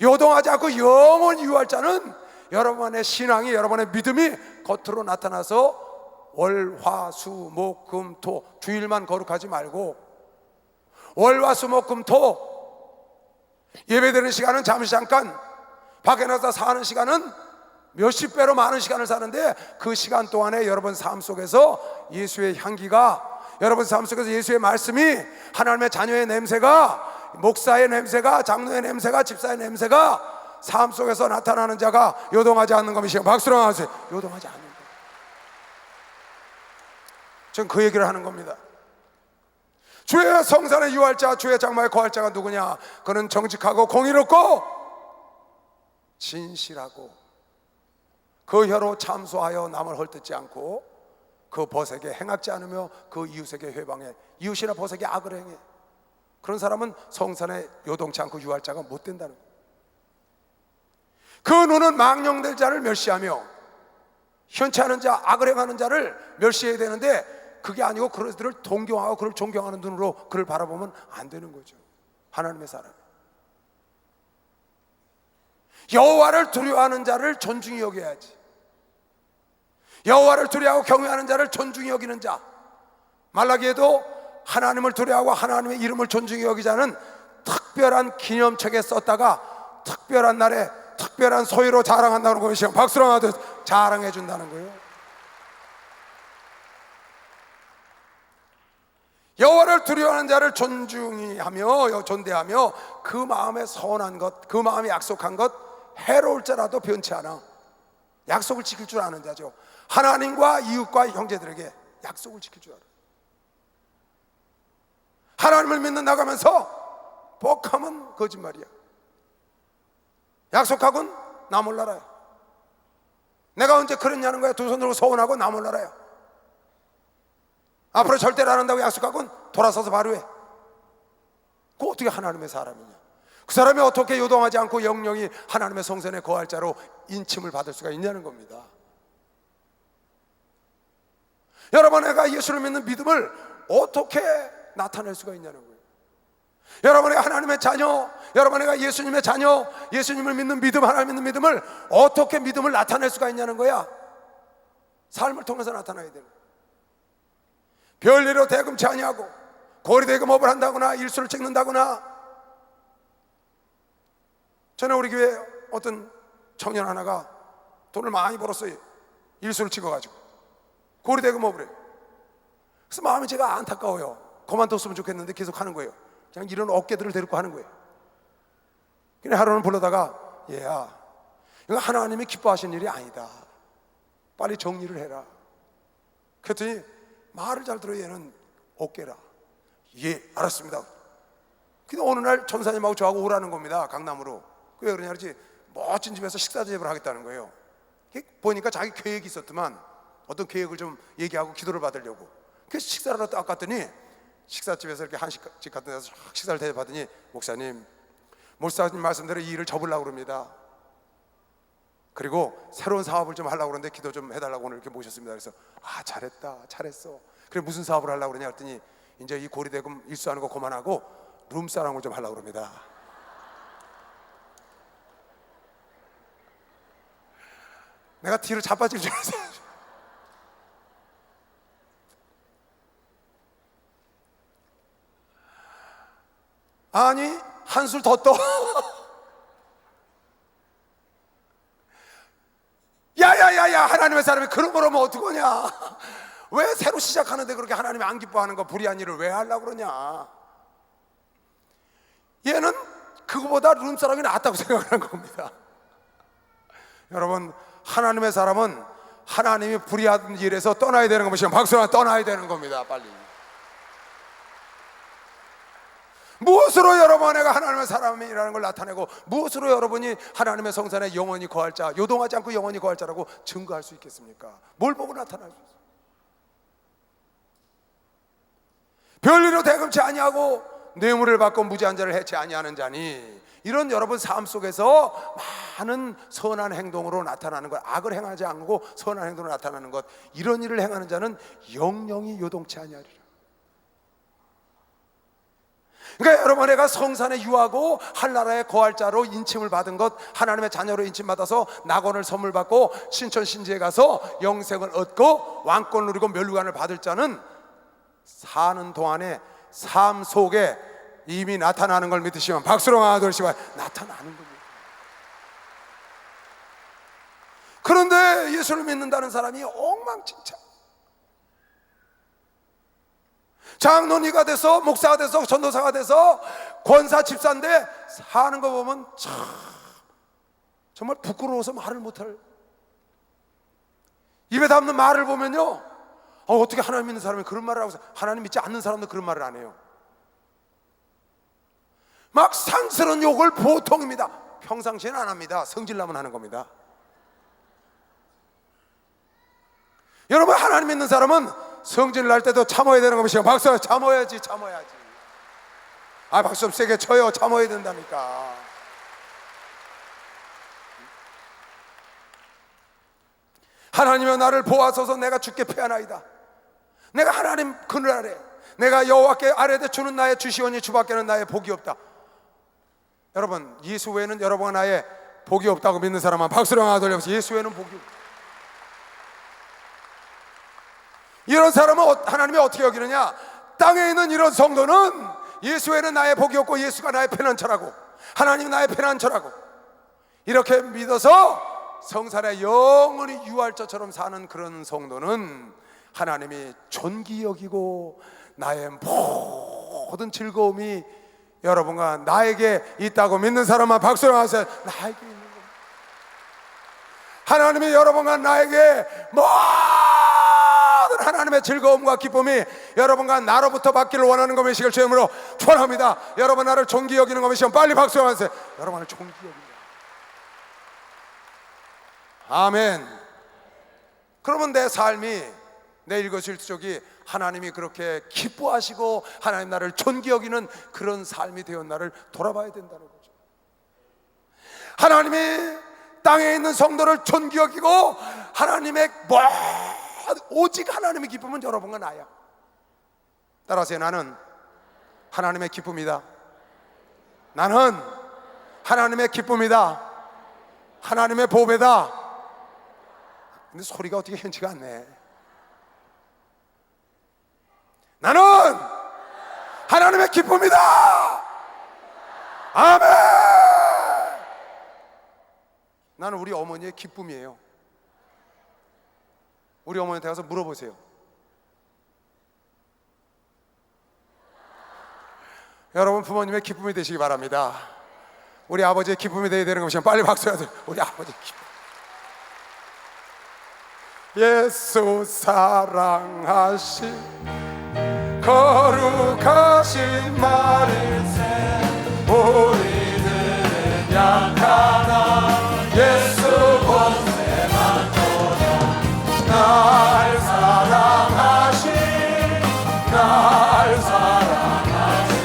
요동하지 않고 영원히 유할 자는 여러분의 신앙이, 여러분의 믿음이 겉으로 나타나서 월, 화, 수, 목, 금, 토 주일만 거룩하지 말고 월, 화, 수, 목, 금, 토 예배드리는 시간은 잠시 잠깐, 밖에 나가서 사는 시간은 몇십 배로 많은 시간을 사는데 그 시간 동안에 여러분 삶 속에서 예수의 향기가, 여러분 삶 속에서 예수의 말씀이, 하나님의 자녀의 냄새가, 목사의 냄새가, 장로의 냄새가, 집사의 냄새가 삶 속에서 나타나는 자가 요동하지 않는 것이요. 박수로 하세요. 요동하지 않는 것. 전 그 얘기를 하는 겁니다. 주의 성산의 유할자, 주의 장막의 거할자가 누구냐? 그는 정직하고 공의롭고 진실하고 그 혀로 참소하여 남을 헐뜯지 않고 그 벗에게 행악지 않으며 그 이웃에게 회방해, 이웃이나 벗에게 악을 행해. 그런 사람은 성산에 요동치 않고 유할자가 못 된다는 거예요. 그 눈은 망령될 자를 멸시하며 현치 않은 자, 악을 행하는 자를 멸시해야 되는데 그게 아니고 그들을 동경하고 그를 존경하는 눈으로 그를 바라보면 안 되는 거죠. 하나님의 사람, 여호와를 두려워하는 자를 존중히 여겨야지. 여호와를 두려워하고 경외하는 자를 존중히 여기는 자, 말라기에도 하나님을 두려워하고 하나님의 이름을 존중히 여기자는 특별한 기념책에 썼다가 특별한 날에 특별한 소유로 자랑한다는 것이요. 박수로 하듯 자랑해 준다는 거예요. 여호와를 두려워하는 자를 존중히 하며 존대하며 그 마음에 선한 것, 그 마음에 약속한 것 해로울 자라도 변치 않아. 약속을 지킬 줄 아는 자죠. 하나님과 이웃과 형제들에게 약속을 지킬 줄 알아. 하나님을 믿는 나가면서 복하면 거짓말이야. 약속하곤 나 몰라라요. 내가 언제 그랬냐는 거야. 두 손 들고 서운하고 나 몰라라요. 앞으로 절대로 안 한다고 약속하곤 돌아서서 바로 해. 그 어떻게 하나님의 사람이냐? 그 사람이 어떻게 요동하지 않고 영영이 하나님의 성전에 거할 자로 인침을 받을 수가 있냐는 겁니다. 여러분, 내가 예수를 믿는 믿음을 어떻게 나타낼 수가 있냐는 거예요. 여러분의 하나님의 자녀, 여러분의 예수님의 자녀, 예수님을 믿는 믿음, 하나님 믿는 믿음을 어떻게 믿음을 나타낼 수가 있냐는 거야. 삶을 통해서 나타나야 되는 거야. 별일로 대금치 아니하고 고리대금업을 한다거나 일수를 찍는다거나. 전에 우리 교회 어떤 청년 하나가 돈을 많이 벌었어요. 일수를 찍어가지고 고리대금업을 해요. 그래서 마음이 제가 안타까워요. 그만뒀으면 좋겠는데 계속 하는 거예요. 그냥 이런 어깨들을 데리고 하는 거예요. 그냥 하루는 불러다가, 얘야, 이거 하나님이 기뻐하시는 일이 아니다. 빨리 정리를 해라. 그랬더니 말을 잘 들어. 얘는 어깨라. 예, 알았습니다. 근데 어느 날 전사님하고 저하고 오라는 겁니다. 강남으로. 왜 그러냐 그러지, 멋진 집에서 식사 대접을 하겠다는 거예요. 보니까 자기 계획이 있었더만 어떤 계획을 좀 얘기하고 기도를 받으려고. 그래서 식사를 하러 딱 갔더니 식사집에서 이렇게 한식집 같은 데서 식사를 대접하더니, 목사님 말씀대로 이 일을 접으려고 그럽니다. 그리고 새로운 사업을 좀 하려고 그러는데 기도 좀 해달라고 오늘 이렇게 모셨습니다. 그래서 잘했다, 잘했어. 그래, 무슨 사업을 하려고 그러냐 했더니 이제 이 고리대금 일수하는 거 그만하고 룸사랑을 좀 하려고 그럽니다. 내가 뒤로 자빠질 줄 알았어요. 아니, 한술 더 떠. 야야야야, 하나님의 사람이 그런 거라면 어떡하냐? 왜 새로 시작하는데 그렇게 하나님이 안 기뻐하는 거, 불의한 일을 왜 하려고 그러냐? 얘는 그거보다 룸사랑이 낫다고 생각하는 겁니다. 여러분, 하나님의 사람은 하나님이 불의한 일에서 떠나야 되는 것이요. 박수나 떠나야 되는 겁니다. 빨리. 무엇으로 여러분 내가 하나님의 사람이라는 걸 나타내고, 무엇으로 여러분이 하나님의 성산에 영원히 거할 자, 요동하지 않고 영원히 거할 자라고 증거할 수 있겠습니까? 뭘 보고 나타날 수 있어요? 별일로 대금치 아니하고 뇌물을 받고 무지한 자를 해치 아니하는 자니. 이런 여러분 삶 속에서 많은 선한 행동으로 나타나는 것, 악을 행하지 않고 선한 행동으로 나타나는 것, 이런 일을 행하는 자는 영영이 요동치 아니하리라. 그러니까 여러분, 내가 성산에 유하고 한나라의 거할 자로 인침을 받은 것, 하나님의 자녀로 인침받아서 낙원을 선물 받고 신천 신지에 가서 영생을 얻고 왕권을 누리고 멸류관을 받을 자는 사는 동안에 삶 속에 이미 나타나는 걸 믿으시면 박수로 하나 돌리시면 나타나는 겁니다. 그런데 예수를 믿는다는 사람이 엉망진창, 장로니가 돼서 목사가 돼서 전도사가 돼서 권사 집사인데 사는 거 보면 참 정말 부끄러워서 말을 못할, 입에 담는 말을 보면요, 어떻게 하나님 믿는 사람이 그런 말을 하고, 하나님 믿지 않는 사람도 그런 말을 안 해요. 막 상스러운 욕을 보통입니다. 평상시에는 안 합니다. 성질나면 하는 겁니다. 여러분, 하나님 믿는 사람은 성질 날 때도 참아야 되는 것이요. 박수, 참아야지. 박수 좀 세게 쳐요. 참아야 된다니까. 하나님여, 나를 보아소서. 내가 주께 패하나이다. 내가 하나님 그늘 아래, 내가 여호와께 아뢰되 주는 나의 주시오니 주밖에는 나의 복이 없다. 여러분, 예수 외에는 여러분과 나의 복이 없다고 믿는 사람은 박수를 하나 돌려서 예수 외에는 복이 없다. 이런 사람은 하나님이 어떻게 여기느냐? 땅에 있는 이런 성도는 예수 외에는 나의 복이 없고 예수가 나의 피난처라고, 하나님이 나의 피난처라고 이렇게 믿어서 성산에 영원히 유할처처럼 사는 그런 성도는 하나님이 존귀 여기고 나의 모든 즐거움이 여러분과 나에게 있다고 믿는 사람만 박수를 하세요. 나에게 있는 겁니다. 하나님이 여러분과 나에게 모든 하나님의 즐거움과 기쁨이 여러분과 나로부터 받기를 원하는 것이길 주님으로 축원합니다. 여러분, 나를 존귀 여기는 것이면 빨리 박수를 하세요. 여러분을 존귀 여긴다. 아멘. 그러면 내 삶이, 내 일거수일투족이 하나님이 그렇게 기뻐하시고 하나님 나를 존귀 여기는 그런 삶이 되었나를 돌아봐야 된다는 거죠. 하나님이 땅에 있는 성도를 존귀 여기고 하나님의 오직 하나님의 기쁨은 여러분과 나야. 따라서 나는 하나님의 기쁨이다. 나는 하나님의 기쁨이다. 하나님의 보배다. 근데 소리가 어떻게 현지가 않네. 나는 하나님의 기쁨이다. 아멘. 나는 우리 어머니의 기쁨이에요. 우리 어머니한테 가서 물어보세요. 여러분, 부모님의 기쁨이 되시기 바랍니다. 우리 아버지의 기쁨이 되어야 되는 것이면 빨리 박수해야 돼요. 우리 아버지의 기쁨. 예수 사랑하신 거룩하신 마리세, 우리들은 약하나 예수 본세만 보라. 날 사랑하신, 날 사랑하신,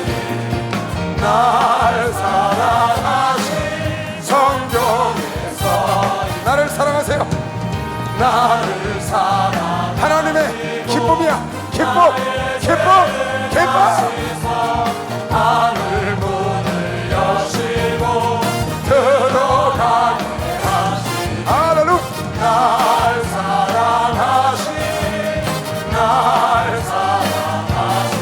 날 사랑하신 성경에서 나를 사랑하세요. 나를 사랑. 하나님의 기쁨이야. 기쁨, 기쁨, 기쁨. 하늘 문을 여시고 들어가게 하신 할렐루야. 날 사랑하신, 날 사랑하신,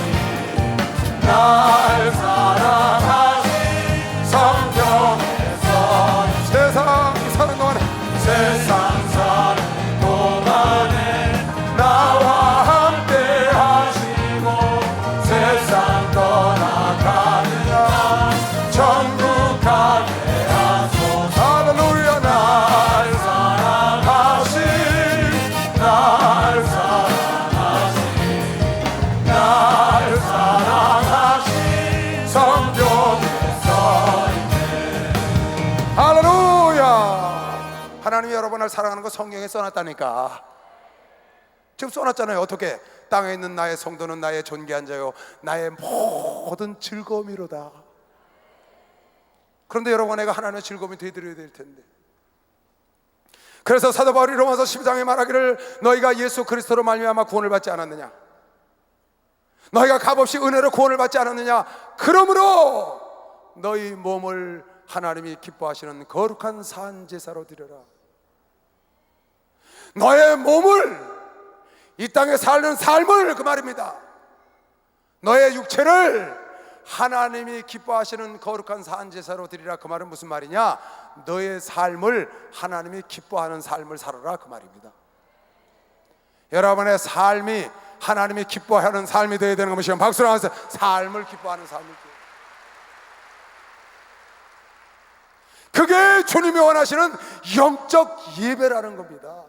날 사랑하신 성경에서 세상 사는 동안에, 세상 사는 동안에 나와 함께 하시고 세상 떠나가는 날 천국 가게 하소서. 할렐루야. 날 사랑하신, 날 사랑하신, 날 사랑하신 성경에서 있네. 할렐루야. 하나님이 여러분을 사랑하는 거 성경에 써놨다니까. 지금 써놨잖아요. 어떻게? 땅에 있는 나의 성도는 나의 존귀한 자요 나의 모든 즐거움이로다. 그런데 여러분, 내가 하나님의 즐거움이 되어드려야 될 텐데. 그래서 사도 바울이 로마서 12장에 말하기를 너희가 예수 그리스도로 말미암아 구원을 받지 않았느냐, 너희가 값없이 은혜로 구원을 받지 않았느냐? 그러므로 너희 몸을 하나님이 기뻐하시는 거룩한 산제사로 드려라. 너의 몸을, 이 땅에 사는 삶을, 그 말입니다. 너의 육체를 하나님이 기뻐하시는 거룩한 산제사로 드리라. 그 말은 무슨 말이냐? 너의 삶을 하나님이 기뻐하는 삶을 살아라, 그 말입니다. 여러분의 삶이 하나님이 기뻐하는 삶이 되어야 되는 것이요, 박수로 하면서 삶을 기뻐하는 삶을 기뻐. 그게 주님이 원하시는 영적 예배라는 겁니다.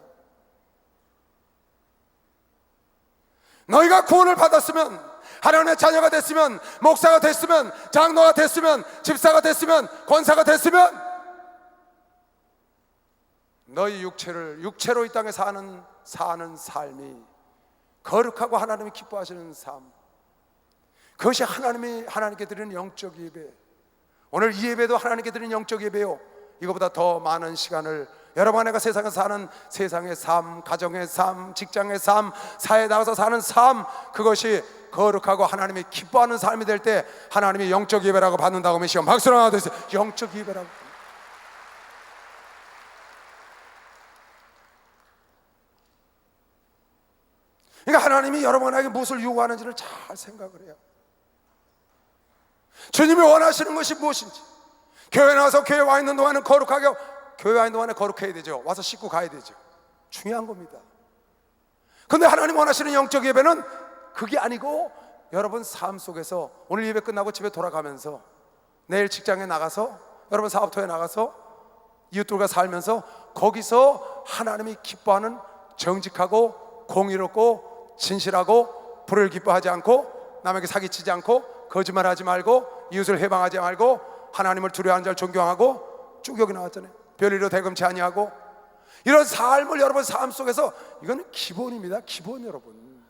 너희가 구원을 받았으면, 하나님의 자녀가 됐으면, 목사가 됐으면, 장로가 됐으면, 집사가 됐으면, 권사가 됐으면, 너희 육체로 이 땅에 사는 삶이 거룩하고 하나님이 기뻐하시는 삶, 그것이 하나님께 드리는 영적 예배. 오늘 이 예배도 하나님께 드리는 영적 예배요. 이거보다 더 많은 시간을 여러분, 내가 세상에 사는 세상의 삶, 가정의 삶, 직장의 삶, 사회에 나가서 사는 삶, 그것이 거룩하고 하나님이 기뻐하는 삶이 될 때 하나님이 영적 예배라고 받는다고 하면 시험 박수로 하나 드세요. 영적 예배라고. 그러니까 하나님이 여러분에게 무엇을 요구하는지를 잘 생각을 해요. 주님이 원하시는 것이 무엇인지. 교회 나와서 교회 와 있는 동안은 거룩하게, 교회 와 있는 동안에 거룩해야 되죠. 와서 씻고 가야 되죠. 중요한 겁니다. 근데 하나님 원하시는 영적 예배는 그게 아니고, 여러분 삶 속에서 오늘 예배 끝나고 집에 돌아가면서, 내일 직장에 나가서, 여러분 사업터에 나가서 이웃들과 살면서 거기서 하나님이 기뻐하는 정직하고 공의롭고 진실하고 불을 기뻐하지 않고 남에게 사기치지 않고 거짓말하지 말고 이웃을 해방하지 말고 하나님을 두려워하는 자를 존경하고, 쭉 여기 나왔잖아요. 별의로 대금치 아니하고, 이런 삶을 여러분 삶 속에서, 이거는 기본입니다. 기본. 여러분,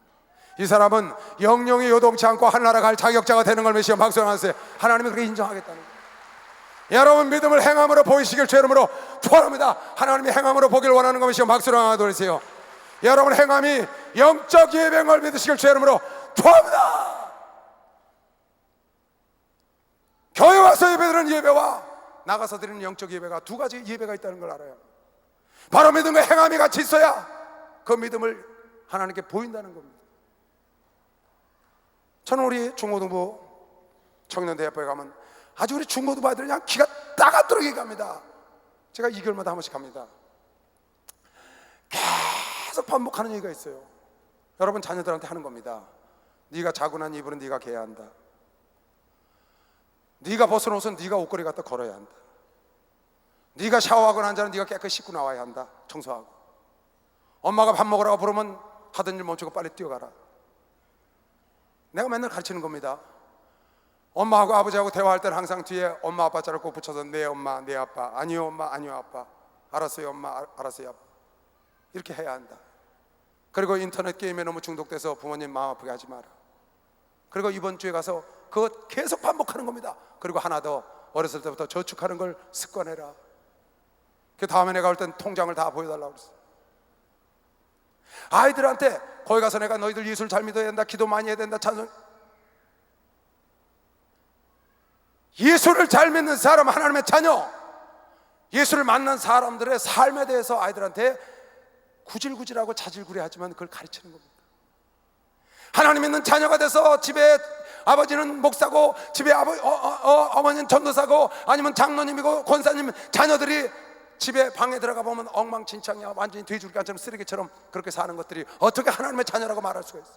이 사람은 영영이 요동치 않고 하늘나라 갈 자격자가 되는 걸 메시아 박수 하세요. 하나님이 그렇게 인정하겠다는 거예요. 여러분 믿음을 행함으로 보이시길 주 이름으로 축원합니다. 하나님이 행함으로 보길 원하는 것 메시아 박수로 하나 돌리세요. 여러분 행함이 영적 예배인 걸 믿으시길 주 이름으로 축원합니다. 교회 와서 예배드리는 예배와 나가서 드리는 영적 예배가 두 가지 예배가 있다는 걸 알아요. 바로 믿음과 행함이 같이 있어야 그 믿음을 하나님께 보인다는 겁니다. 저는 우리 중고등부 청년대학교에 가면 아주 우리 중고등부아들이 그냥 기가 따갑도록 갑니다. 제가 2개월마다 한 번씩 갑니다. 계속 반복하는 얘기가 있어요. 여러분 자녀들한테 하는 겁니다. 네가 자고 난 이불은 네가 개야 한다. 네가 벗은 옷은 네가 옷걸이 갖다 걸어야 한다. 네가 샤워하고 난 자는 네가 깨끗이 씻고 나와야 한다. 청소하고. 엄마가 밥 먹으라고 부르면 하던 일 멈추고 빨리 뛰어가라. 내가 맨날 가르치는 겁니다. 엄마하고 아버지하고 대화할 때는 항상 뒤에 엄마 아빠 자를 꼭 붙여서 네 엄마 네 아빠, 아니요 엄마 아니요 아빠, 알았어요 엄마 알았어요 아빠, 이렇게 해야 한다. 그리고 인터넷 게임에 너무 중독돼서 부모님 마음 아프게 하지 마라. 그리고 이번 주에 가서 그거 계속 반복하는 겁니다. 그리고 하나 더, 어렸을 때부터 저축하는 걸 습관해라. 그 다음에 내가 올 땐 통장을 다 보여달라고 그랬어요. 아이들한테 거기 가서 내가 너희들 예수를 잘 믿어야 된다, 기도 많이 해야 된다, 찬송. 예수를 잘 믿는 사람, 하나님의 자녀, 예수를 만난 사람들의 삶에 대해서 아이들한테 구질구질하고 자질구레하지만 그걸 가르치는 겁니다. 하나님 믿는 자녀가 돼서 집에 아버지는 목사고 집에 어머니는 전도사고 아니면 장로님이고 권사님, 자녀들이 집에 방에 들어가 보면 엉망진창이야. 완전히 돼지줄기처럼 쓰레기처럼 그렇게 사는 것들이 어떻게 하나님의 자녀라고 말할 수가 있어?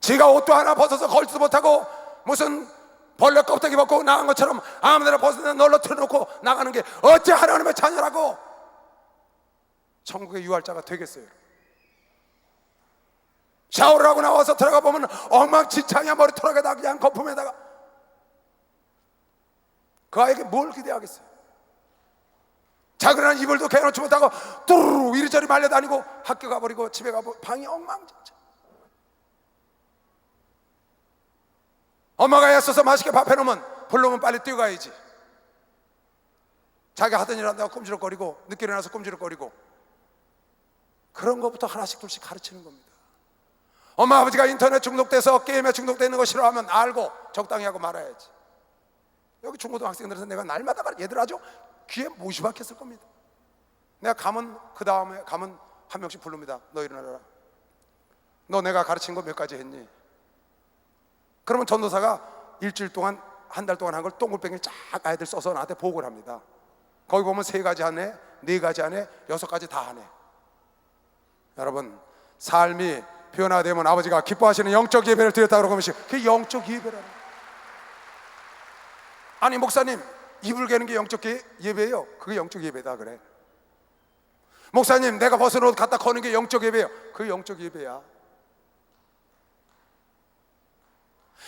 지가 옷도 하나 벗어서 걸지도 못하고 무슨 벌레 껍데기 벗고 나간 것처럼 아무데나 벗어서 널러 틀어놓고 나가는 게 어째 하나님의 자녀라고 천국의 유할자가 되겠어요? 샤워를 하고 나와서 들어가 보면 엉망진창이야. 머리털에다가 그냥 거품에다가. 그 아이에게 뭘 기대하겠어요? 자그러한 이불도 개놓지 못하고 뚜루루 이리저리 말려다니고 학교 가버리고 집에 가버리고 방이 엉망진창. 엄마가 애써서 맛있게 밥 해놓으면 불러오면 빨리 뛰어가야지. 자기 하던 일 한다고 꼼지락거리고 늦게 일어나서 꼼지락거리고, 그런 것부터 하나씩 둘씩 가르치는 겁니다. 엄마 아버지가 인터넷 중독돼서 게임에 중독되는 거 싫어하면 알고 적당히 하고 말아야지. 여기 중고등학생들에서 내가 날마다 얘들 아주 귀에 못이 박혔을 겁니다. 내가 가면 그 다음에 가면 한 명씩 부릅니다. 너 일어나라. 너 내가 가르친 거 몇 가지 했니? 그러면 전도사가 일주일 동안 한 달 동안 한 걸 동글뱅이 쫙 아이들 써서 나한테 보고를 합니다. 거기 보면 3가지 하네, 4가지 하네, 6가지 다 하네. 여러분, 삶이 변화되면 아버지가 기뻐하시는 영적 예배를 드렸다 그러면 그게 영적 예배라는 거예요. 아니 목사님, 이불 개는 게 영적 예배예요? 그게 영적 예배다 그래. 목사님, 내가 벗은 옷 갖다 거는 게 영적 예배예요? 그게 영적 예배야.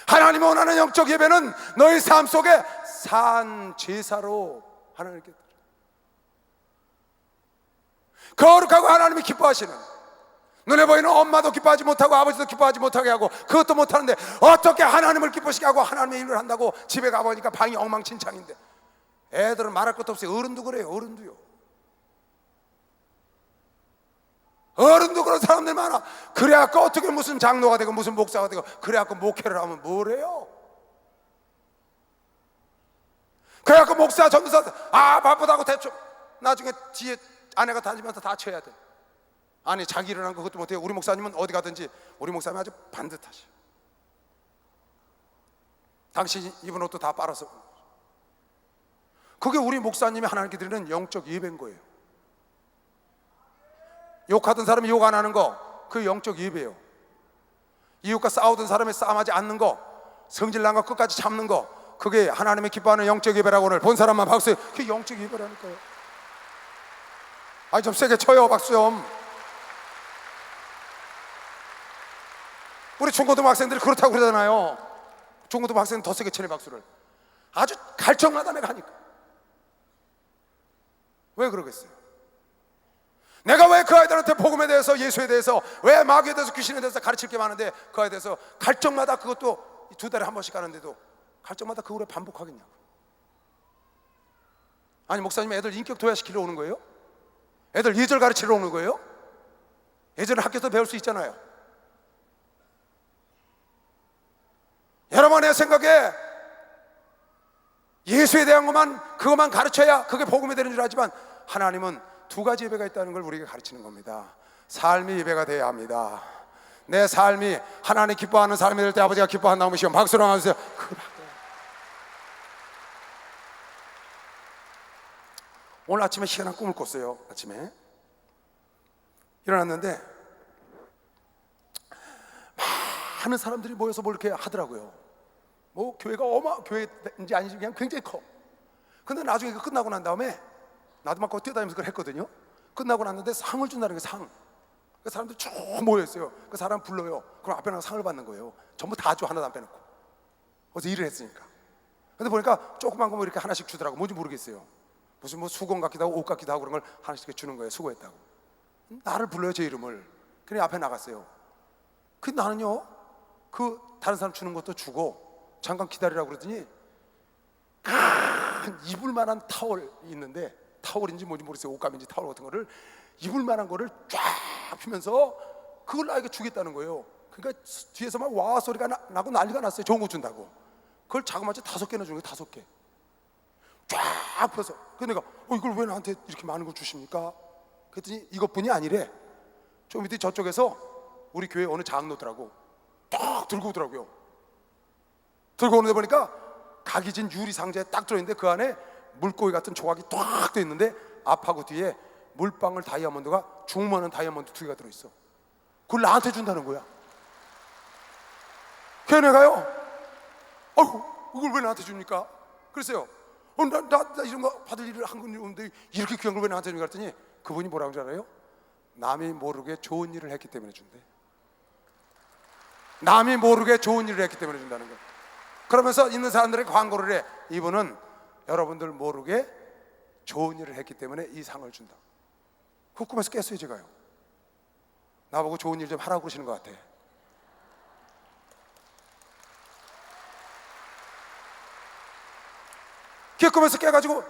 하나님이 원하는 영적 예배는 너희 삶 속에 산 제사로 하나님께 드려. 거룩하고 하나님이 기뻐하시는, 눈에 보이는 엄마도 기뻐하지 못하고 아버지도 기뻐하지 못하게 하고 그것도 못하는데 어떻게 하나님을 기쁘시게 하고 하나님의 일을 한다고 집에 가보니까 방이 엉망진창인데. 애들은 말할 것도 없어요. 어른도 그래요. 어른도요. 어른도 그런 사람들 많아. 그래갖고 어떻게 무슨 장로가 되고 무슨 목사가 되고 그래갖고 목회를 하면 뭐래요? 그래갖고 목사 전도사 바쁘다고 대충 나중에 뒤에 아내가 다니면서 다 쳐야 돼. 아니 자기 일어난 거 그것도 못해요. 우리 목사님은 어디 가든지 우리 목사님은 아주 반듯하셔. 당신 입은 옷도 다 빨아서. 그게 우리 목사님이 하나님께 드리는 영적 예배인 거예요. 욕하던 사람이 욕 안 하는 거, 그게 영적 예배예요. 이웃과 싸우던 사람이 싸움하지 않는 거, 성질난 거 끝까지 참는 거, 그게 하나님의 기뻐하는 영적 예배라고. 오늘 본 사람만 박수해. 그게 영적 예배라니까요. 아니 좀 세게 쳐요 박수 좀. 우리 중고등학생들이 그렇다고 그러잖아요. 중고등학생은 더 세게 치네 박수를. 아주 갈증마다 내가 하니까. 왜 그러겠어요? 내가 왜 그 아이들한테 복음에 대해서, 예수에 대해서, 왜 마귀에 대해서, 귀신에 대해서 가르칠 게 많은데 그 아이에 대해서 갈증마다, 그것도 2달에 한 번씩 가는데도 갈증마다 그걸 왜 반복하겠냐고. 아니 목사님 애들 인격 도야시키러 오는 거예요? 애들 예절 가르치러 오는 거예요? 예절은 학교에서 배울 수 있잖아요. 여러분의 생각에 예수에 대한 그것만 가르쳐야 그게 복음이 되는 줄 알지만 하나님은 2가지 예배가 있다는 걸 우리에게 가르치는 겁니다. 삶이 예배가 되어야 합니다. 내 삶이 하나님 기뻐하는 삶이 될 때 아버지가 기뻐한다고 하시면 박수로 하면서 오늘 아침에 희한한 꿈을 꿨어요. 아침에 일어났는데 많은 사람들이 모여서 뭐 이렇게 하더라고요. 뭐 교회가 교회인지 아닌지 그냥 굉장히 커. 근데 나중에 그 끝나고 난 다음에 나도 막 거기 뛰어다니면서 그걸 했거든요. 끝나고 났는데 상을 준다는 게 상. 그 사람들이 쭉 모여있어요. 그 사람 불러요. 그럼 앞에 나가 상을 받는 거예요. 전부 다 줘, 하나도 안 빼놓고. 어서 일을 했으니까. 근데 보니까 조그만 거 뭐 이렇게 하나씩 주더라고. 뭔지 모르겠어요. 무슨 뭐 수건 같기도 하고 옷 같기도 하고 그런 걸 하나씩 주는 거예요. 수고했다고. 나를 불러요, 제 이름을. 그냥 앞에 나갔어요. 그 나는요, 그 다른 사람 주는 것도 주고 잠깐 기다리라고 그러더니 큰 이불 만한 타월이 있는데, 타월인지 뭔지 모르겠어요. 옷감인지 타월 같은 거를 이불 만한 거를 쫙 피면서 그걸 나에게 주겠다는 거예요. 그러니까 뒤에서 막 와 소리가 나고 난리가 났어요. 좋은 거 준다고. 그걸 자그마치 5개나 주는 거예요. 5개 쫙 펴서. 그래서 내가 이걸 왜 나한테 이렇게 많은 걸 주십니까? 그랬더니 이것뿐이 아니래. 좀 밑에 저쪽에서 우리 교회 어느 장로더라고 딱 들고 오더라고요. 들고 오는데 보니까 각이진 유리 상자에 딱 들어있는데 그 안에 물고기 같은 조각이 딱 돼 있는데 앞하고 뒤에 물방울 다이아몬드가 중만한 다이아몬드 2개가 들어있어. 그걸 나한테 준다는 거야. 그래서 내가요, 이걸 왜 나한테 줍니까? 그랬어요. 나 이런 거 받을 일을 한 건지 없는데 이렇게 귀한 걸 왜 나한테 주니까 그랬더니 그분이 뭐라고 줄 알아요? 남이 모르게 좋은 일을 했기 때문에 준대. 남이 모르게 좋은 일을 했기 때문에 준다는 거예요. 그러면서 있는 사람들에게 광고를 해. 이분은 여러분들 모르게 좋은 일을 했기 때문에 이 상을 준다. 그 꿈에서 깼어요. 제가요. 나보고 좋은 일 좀 하라고 그러시는 것 같아. 그 꿈에서 깨가지고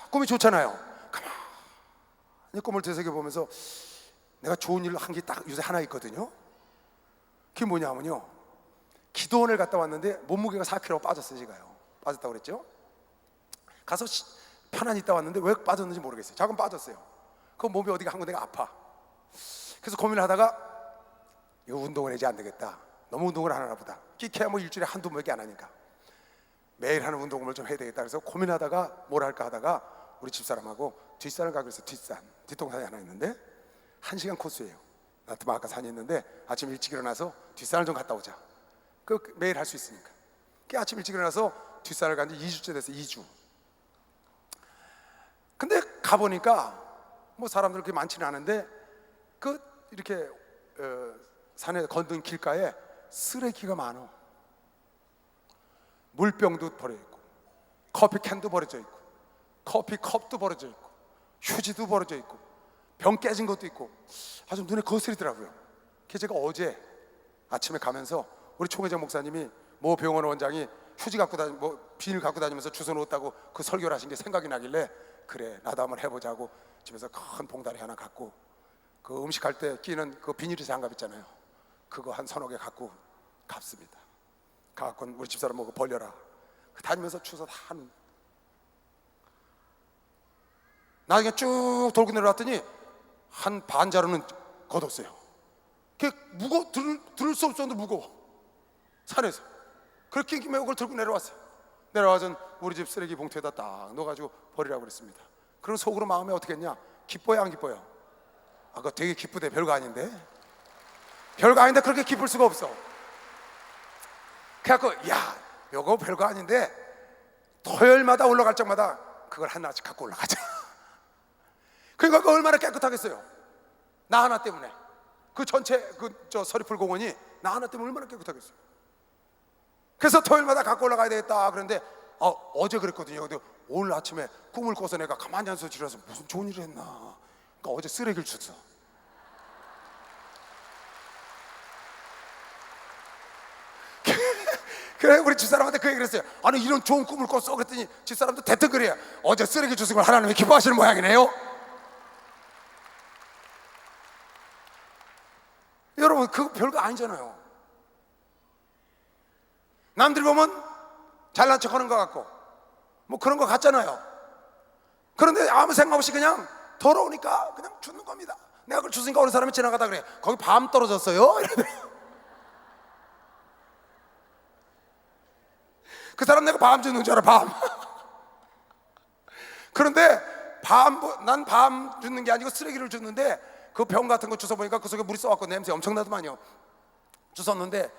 꿈이 좋잖아요. 가만히 꿈을 되새겨보면서 내가 좋은 일을 한 게 딱 요새 하나 있거든요. 그게 뭐냐면요, 기도원을 갔다 왔는데 몸무게가 4kg 빠졌어요. 제가요, 빠졌다고 그랬죠. 가서 편안히 있다 왔는데 왜 빠졌는지 모르겠어요. 자꾸 빠졌어요. 그 몸이 어디가 한 군데가 아파. 그래서 고민을 하다가 이거 운동을 해야지 안 되겠다. 너무 운동을 안 하나 보다. 끼케야 뭐 일주일에 한두 번밖에 안 하니까 매일 하는 운동을 좀 해야 되겠다. 그래서 고민하다가 뭘 할까 하다가 우리 집사람하고 뒷산을 가기로 해서 뒷동산이 하나 있는데 1시간 코스예요. 나도 아까 산이 있는데 아침 일찍 일어나서 뒷산을 좀 갔다 오자. 그 매일 할 수 있으니까. 아침 일찍 일어나서 뒷산을 간 지 2주째 됐어요. 2주. 근데 가보니까 뭐 사람들 그렇게 많지는 않은데 그 이렇게 산에 건든 길가에 쓰레기가 많아. 물병도 버려 있고, 커피캔도 버려져 있고, 커피컵도 버려져 있고, 휴지도 버려져 있고, 병 깨진 것도 있고, 아주 눈에 거슬리더라고요. 그래서 제가 어제 아침에 가면서 우리 총회장 목사님이 모 병원 원장이 휴지 갖고 비닐 갖고 다니면서 주워 놓았다고 그 설교를 하신 게 생각이 나길래, 그래 나도 한번 해보자고 집에서 큰 봉다리 하나 갖고 그 음식할 때 끼는 그 비닐이 장갑 있잖아요. 그거 한 서너 개 갖고 갔습니다. 가갖고 우리 집사람 보고 벌려라. 다니면서 주워 한 나중에 쭉 돌고 내려왔더니 한 반자루는 걷었어요. 그게 들을 수 없을 정도 무거워. 산에서 그렇게 김에 그걸 들고 내려왔어요. 내려와서 우리 집 쓰레기 봉투에다 딱 넣어가지고 버리라고 그랬습니다. 그럼 속으로 마음에 어떻게 했냐? 기뻐요 안 기뻐요? 그거 되게 기쁘대. 별거 아닌데 그렇게 기쁠 수가 없어. 그래갖고 야 요거 별거 아닌데 토요일마다 올라갈 적마다 그걸 하나씩 갖고 올라가자. 그러니까 그 얼마나 깨끗하겠어요. 나 하나 때문에. 그 전체 저 서리풀 공원이 나 하나 때문에 얼마나 깨끗하겠어요. 그래서 토요일마다 갖고 올라가야 되겠다. 그런데 어제 그랬거든요. 근데 오늘 아침에 꿈을 꿔서 내가 가만히 앉아서 지라서 무슨 좋은 일을 했나. 그러니까 어제 쓰레기를 줬어. 그래 우리 집사람한테 그 얘기를 했어요. 아니 이런 좋은 꿈을 꿨어. 그랬더니 집사람도 대뜸 그래요. 어제 쓰레기 주신 걸 하나님이 기뻐하시는 모양이네요. 여러분 그거 별거 아니잖아요. 남들이 보면 잘난 척하는 것 같고 뭐 그런 것 같잖아요. 그런데 아무 생각 없이 그냥 더러우니까 그냥 주는 겁니다. 내가 그걸 주으니까 어느 사람이 지나가다 그래. 거기 밤 떨어졌어요. 그 사람 내가 밤 주는 줄 알아. 밤. 그런데 난 밤 주는 게 아니고 쓰레기를 줬는데 그 병 같은 거 주워 보니까 그 속에 물이 썩었고 냄새 엄청나더만요. 주웠는데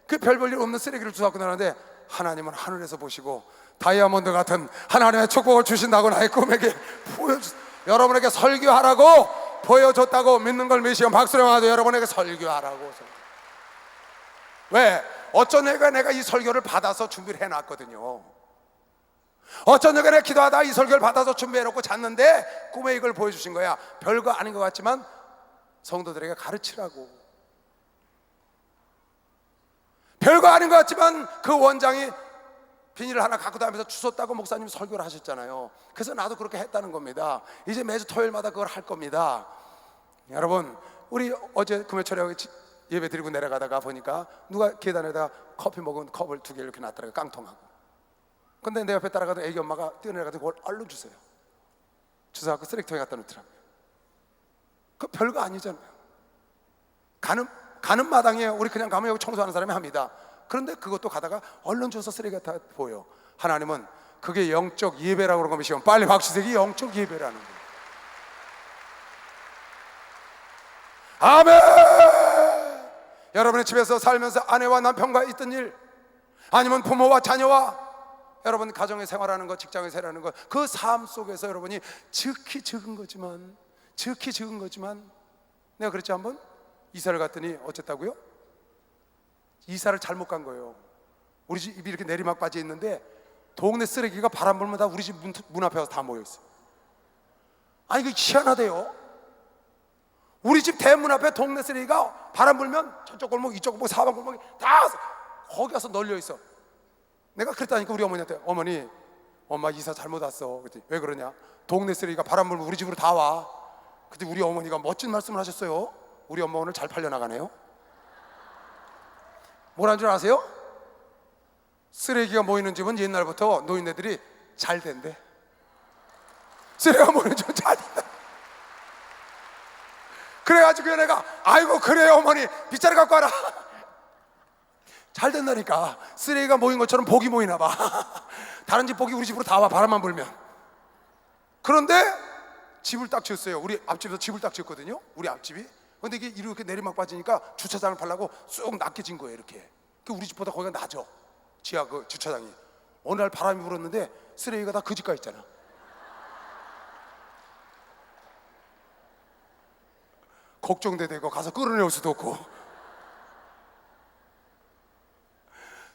그 별 볼 일 없는 쓰레기를 주워갖고 나는데 하나님은 하늘에서 보시고 다이아몬드 같은 하나님의 축복을 주신다고 나의 꿈에게 여러분에게 설교하라고 보여줬다고 믿는 걸 믿으시면 박수를 하도 여러분에게 설교하라고. 왜? 어쩌냐가 내가 이 설교를 받아서 준비를 해놨거든요. 어쩌냐가 내가 기도하다 이 설교를 받아서 준비해놓고 잤는데 꿈에 이걸 보여주신 거야. 별거 아닌 것 같지만 성도들에게 가르치라고. 별거 아닌 것 같지만 그 원장이 비닐을 하나 갖고 다니면서 주웠다고 목사님 설교를 하셨잖아요. 그래서 나도 그렇게 했다는 겁니다. 이제 매주 토요일마다 그걸 할 겁니다. 여러분 우리 어제 금요철에 예배 드리고 내려가다가 보니까 누가 계단에다 커피 먹은 컵을 2개 이렇게 놨더라고요. 깡통하고. 근데 내 옆에 따라가던 애기 엄마가 뛰어내려가지고 그걸 얼른 주세요. 주워갖고 쓰레기통에 갖다 놓더라고요. 그 별거 아니잖아요. 가는 마당에 우리 그냥 가면 여기 청소하는 사람이 합니다. 그런데 그것도 가다가 얼른 줘서 쓰레기가 다 보여. 하나님은 그게 영적 예배라고 그런 겁니다. 빨리 박수세기 영적 예배라는 거예요. 아멘. 여러분의 집에서 살면서 아내와 남편과 있던 일, 아니면 부모와 자녀와 여러분 가정에 생활하는 것, 직장에 생활하는 것, 그 삶 속에서 여러분이 지극히 적은 거지만 내가 그랬죠. 한번 이사를 갔더니 어쨌다고요? 이사를 잘못 간 거예요. 우리 집이 이렇게 내리막 빠져 있는데 동네 쓰레기가 바람 불면 다 우리 집 문 앞에 와서 다 모여 있어요. 아니 이거 희한하대요. 우리 집 대문 앞에 동네 쓰레기가 바람 불면 저쪽 골목 이쪽 골목 사방 골목이 다 거기 가서 널려 있어. 내가 그랬다니까 우리 어머니한테. 어머니 엄마 이사 잘못 왔어. 그랬더니 왜 그러냐? 동네 쓰레기가 바람 불면 우리 집으로 다 와. 그때 우리 어머니가 멋진 말씀을 하셨어요. 우리 엄마 오늘 잘 팔려나가네요. 뭐란 줄 아세요? 쓰레기가 모이는 집은 옛날부터 노인네들이 잘 된대. 쓰레기가 모이는 집은 잘 된다. 그래가지고 내가 아이고 그래요 어머니 빗자루 갖고 와라. 잘 된다니까. 쓰레기가 모인 것처럼 복이 모이나 봐. 다른 집 복이 우리 집으로 다 와, 바람만 불면. 그런데 집을 딱 지었어요. 우리 앞집에서 집을 딱 지었거든요, 우리 앞집이. 근데 이게 이렇게 내리막 빠지니까 주차장을 팔라고 쑥 낮게 진 거예요, 이렇게. 우리 집보다 거기가 낮아, 지하 그 주차장이. 어느 날 바람이 불었는데 쓰레기가 다 그 집가 있잖아. 걱정돼 되고 가서 끌어내올 수도 없고.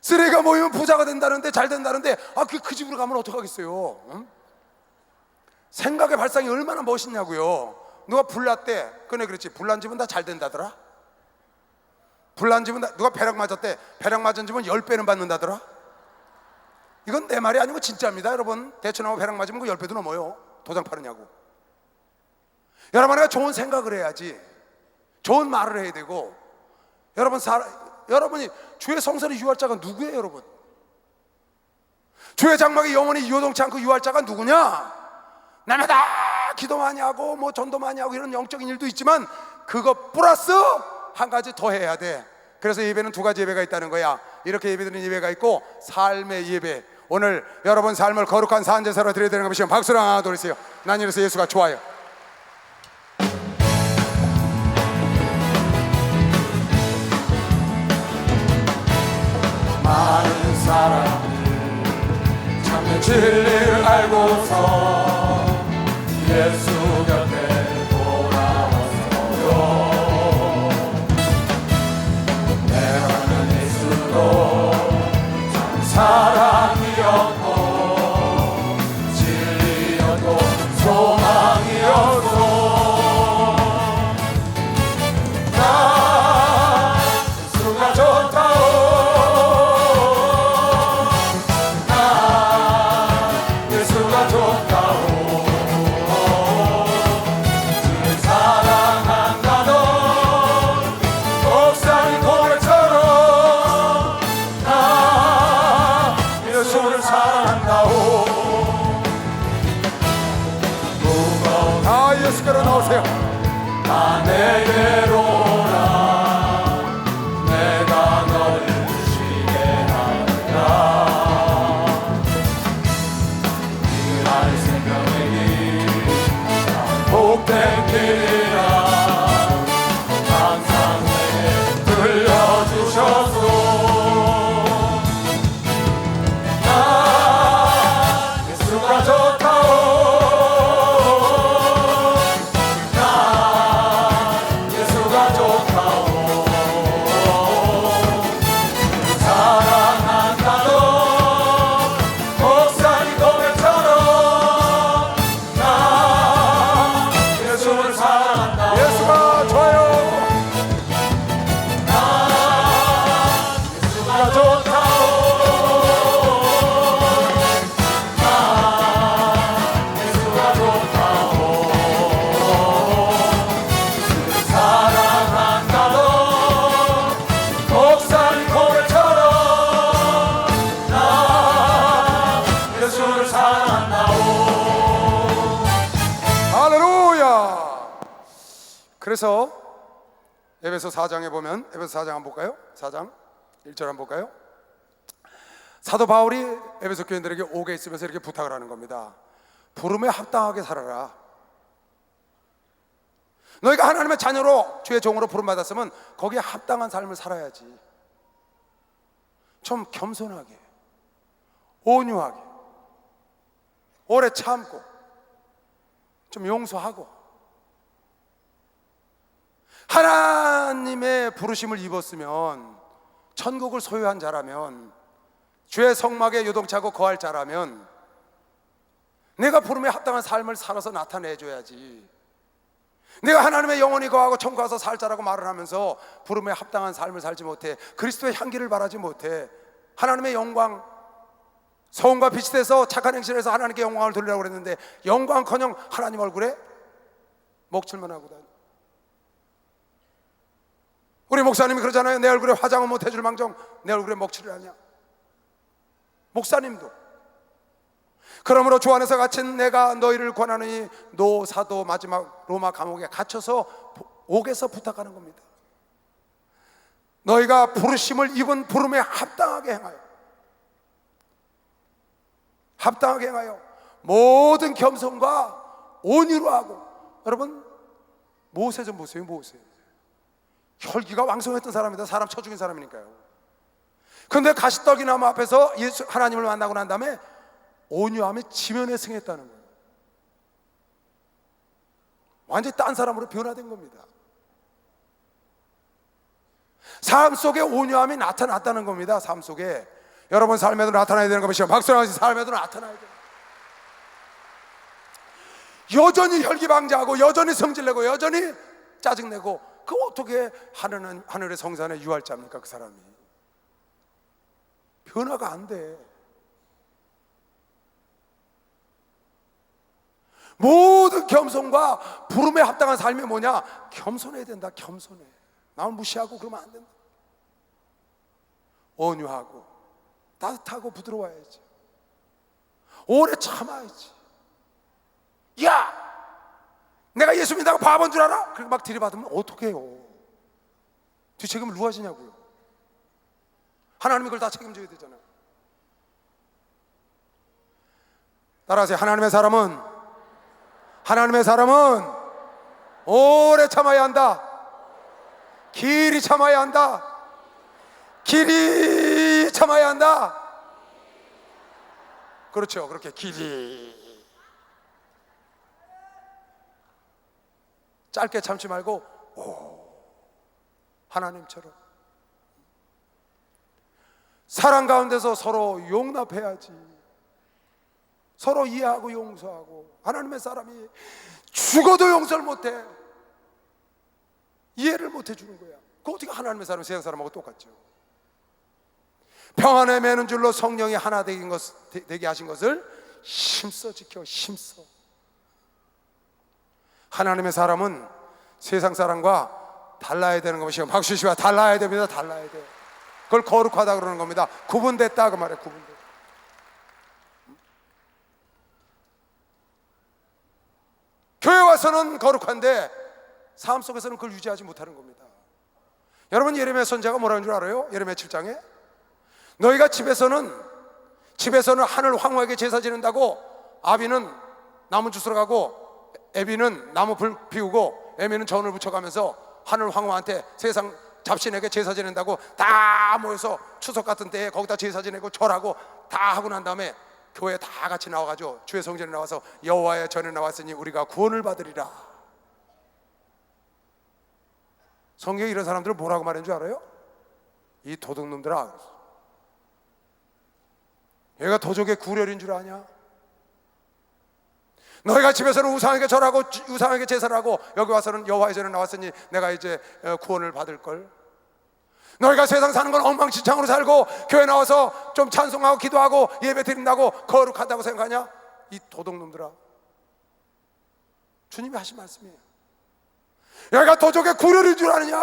쓰레기가 모이면 부자가 된다는데, 잘 된다는데, 그 집으로 가면 어떡하겠어요? 응? 생각의 발상이 얼마나 멋있냐고요. 누가 불났대, 그네 그렇지, 불난 집은 다 잘 된다더라. 불난 집은 누가 벼락 맞았대, 벼락 맞은 집은 10배는 받는다더라. 이건 내 말이 아니고 진짜입니다, 여러분. 대추나무 벼락 맞으면 그 10배도 넘어요. 도장 파느냐고. 여러분이 좋은 생각을 해야지, 좋은 말을 해야 되고. 여러분이 주의 성전의 유할자가 누구예요, 여러분? 주의 장막에 영원히 요동치 않고 유할자가 누구냐? 날마다 기도 많이 하고 뭐 전도 많이 하고 이런 영적인 일도 있지만 그거 플러스 한 가지 더 해야 돼. 그래서 예배는 두 가지 예배가 있다는 거야. 이렇게 예배드리는 예배가 있고, 삶의 예배. 오늘 여러분 삶을 거룩한 산제사로 드려야 되는 것이요. 박수를 하나 돌리세요. 난 이래서 예수가 좋아요. 많은 사람들 참된 진리를 알고서 예수 곁에 돌아왔어요. 내가 아는 예수도 참 사랑이었고 진리였고 소망이었고, 나 예수가 좋다오. 예수께로 나오세요. 나 내게로 오라. 내가 너를 쉬게 하리라. 이날 생명의 길 복된 길이라 항상 내게 들려주셔서 나 예수가 좋다오. 그래서 에베소 4장에 보면, 에베소 4장 한번 볼까요? 4장 1절 한번 볼까요? 사도 바울이 에베소 교인들에게 옥에 있으면서 이렇게 부탁을 하는 겁니다. 부름에 합당하게 살아라. 너희가 하나님의 자녀로 주의 종으로 부름받았으면 거기에 합당한 삶을 살아야지. 좀 겸손하게, 온유하게, 오래 참고, 좀 용서하고. 하나님의 부르심을 입었으면, 천국을 소유한 자라면, 주의 성막에 요동차고 거할 자라면 내가 부름에 합당한 삶을 살아서 나타내줘야지. 내가 하나님의 영혼이 거하고 천국 가서 살 자라고 말을 하면서 부름에 합당한 삶을 살지 못해, 그리스도의 향기를 바라지 못해, 하나님의 영광, 소음과 빛이 돼서 착한 행실을 해서 하나님께 영광을 돌리라고 그랬는데 영광커녕 하나님 얼굴에 목칠만 하고 다니. 우리 목사님이 그러잖아요. 내 얼굴에 화장은 못 해줄 망정 내 얼굴에 먹칠을 하냐. 목사님도 그러므로 주 안에서 갇힌 내가 너희를 권하느니 노 사도 마지막 로마 감옥에 갇혀서 옥에서 부탁하는 겁니다. 너희가 부르심을 입은 부름에 합당하게 행하여 모든 겸손과 온유로 하고. 여러분 모세 좀 보세요. 모세 혈기가 왕성했던 사람이다. 사람 쳐 죽인 사람이니까요. 그런데 가시떡이 나무 앞에서 예수 하나님을 만나고 난 다음에 온유함에 지면에 승했다는 거예요. 완전히 딴 사람으로 변화된 겁니다. 삶 속에 온유함이 나타났다는 겁니다. 삶 속에 여러분 삶에도 나타나야 되는 것이요. 박수랑하시 삶에도 나타나야 돼요. 여전히 혈기방자하고 여전히 성질내고 여전히 짜증내고 그 어떻게 하늘의 성산의 유할자입니까? 그 사람이 변화가 안 돼. 모든 겸손과 부름에 합당한 삶이 뭐냐? 겸손해야 된다. 겸손해. 남을 무시하고 그러면 안 된다. 온유하고 따뜻하고 부드러워야지. 오래 참아야지. 야! 내가 예수 믿다고 바보인 줄 알아? 그렇게 막 들이받으면 어떡해요? 뒷책임을 누가 지냐고요? 하나님이 그걸 다 책임져야 되잖아요. 따라하세요. 하나님의 사람은 오래 참아야 한다. 길이 참아야 한다. 길이 참아야 한다. 그렇죠. 그렇게 길이. 짧게 참지 말고 하나님처럼 사랑 가운데서 서로 용납해야지. 서로 이해하고 용서하고. 하나님의 사람이 죽어도 용서를 못해. 이해를 못 해주는 거야. 그 어떻게 하나님의 사람이 세상 사람하고 똑같죠? 평안에 매는 줄로 성령이 하나 되게 하신 것을 힘써 지켜. 힘써. 하나님의 사람은 세상 사람과 달라야 되는 것이요. 박수시와 달라야 됩니다. 달라야 돼. 그걸 거룩하다 그러는 겁니다. 구분됐다 그 말이에요. 구분됐다. 교회 와서는 거룩한데 삶 속에서는 그걸 유지하지 못하는 겁니다. 여러분 예레미야 선지자가 뭐라는 줄 알아요? 예레미야 7장에 너희가 집에서는 하늘 황후에게 제사 지낸다고 아비는 나무 주스러 가고 애비는 나무 불 피우고 애미는 전을 붙여가면서 하늘 황후한테 세상 잡신에게 제사 지낸다고 다 모여서 추석 같은 때에 거기다 제사 지내고 절하고 다 하고 난 다음에 교회 다 같이 나와가지고 주의 성전에 나와서 여호와의 전에 나왔으니 우리가 구원을 받으리라. 성경에 이런 사람들을 뭐라고 말하는 줄 알아요? 이 도둑놈들아, 얘가 도적의 구렬인 줄 아냐? 너희가 집에서는 우상에게 절하고 우상에게 제사를 하고 여기 와서는 여호와의 전에 나왔으니 내가 이제 구원을 받을걸. 너희가 세상 사는 건 엉망진창으로 살고 교회 나와서 좀 찬송하고 기도하고 예배 드린다고 거룩하다고 생각하냐? 이 도둑놈들아. 주님이 하신 말씀이에요. 여기가 도적의 구렬인 줄 아느냐?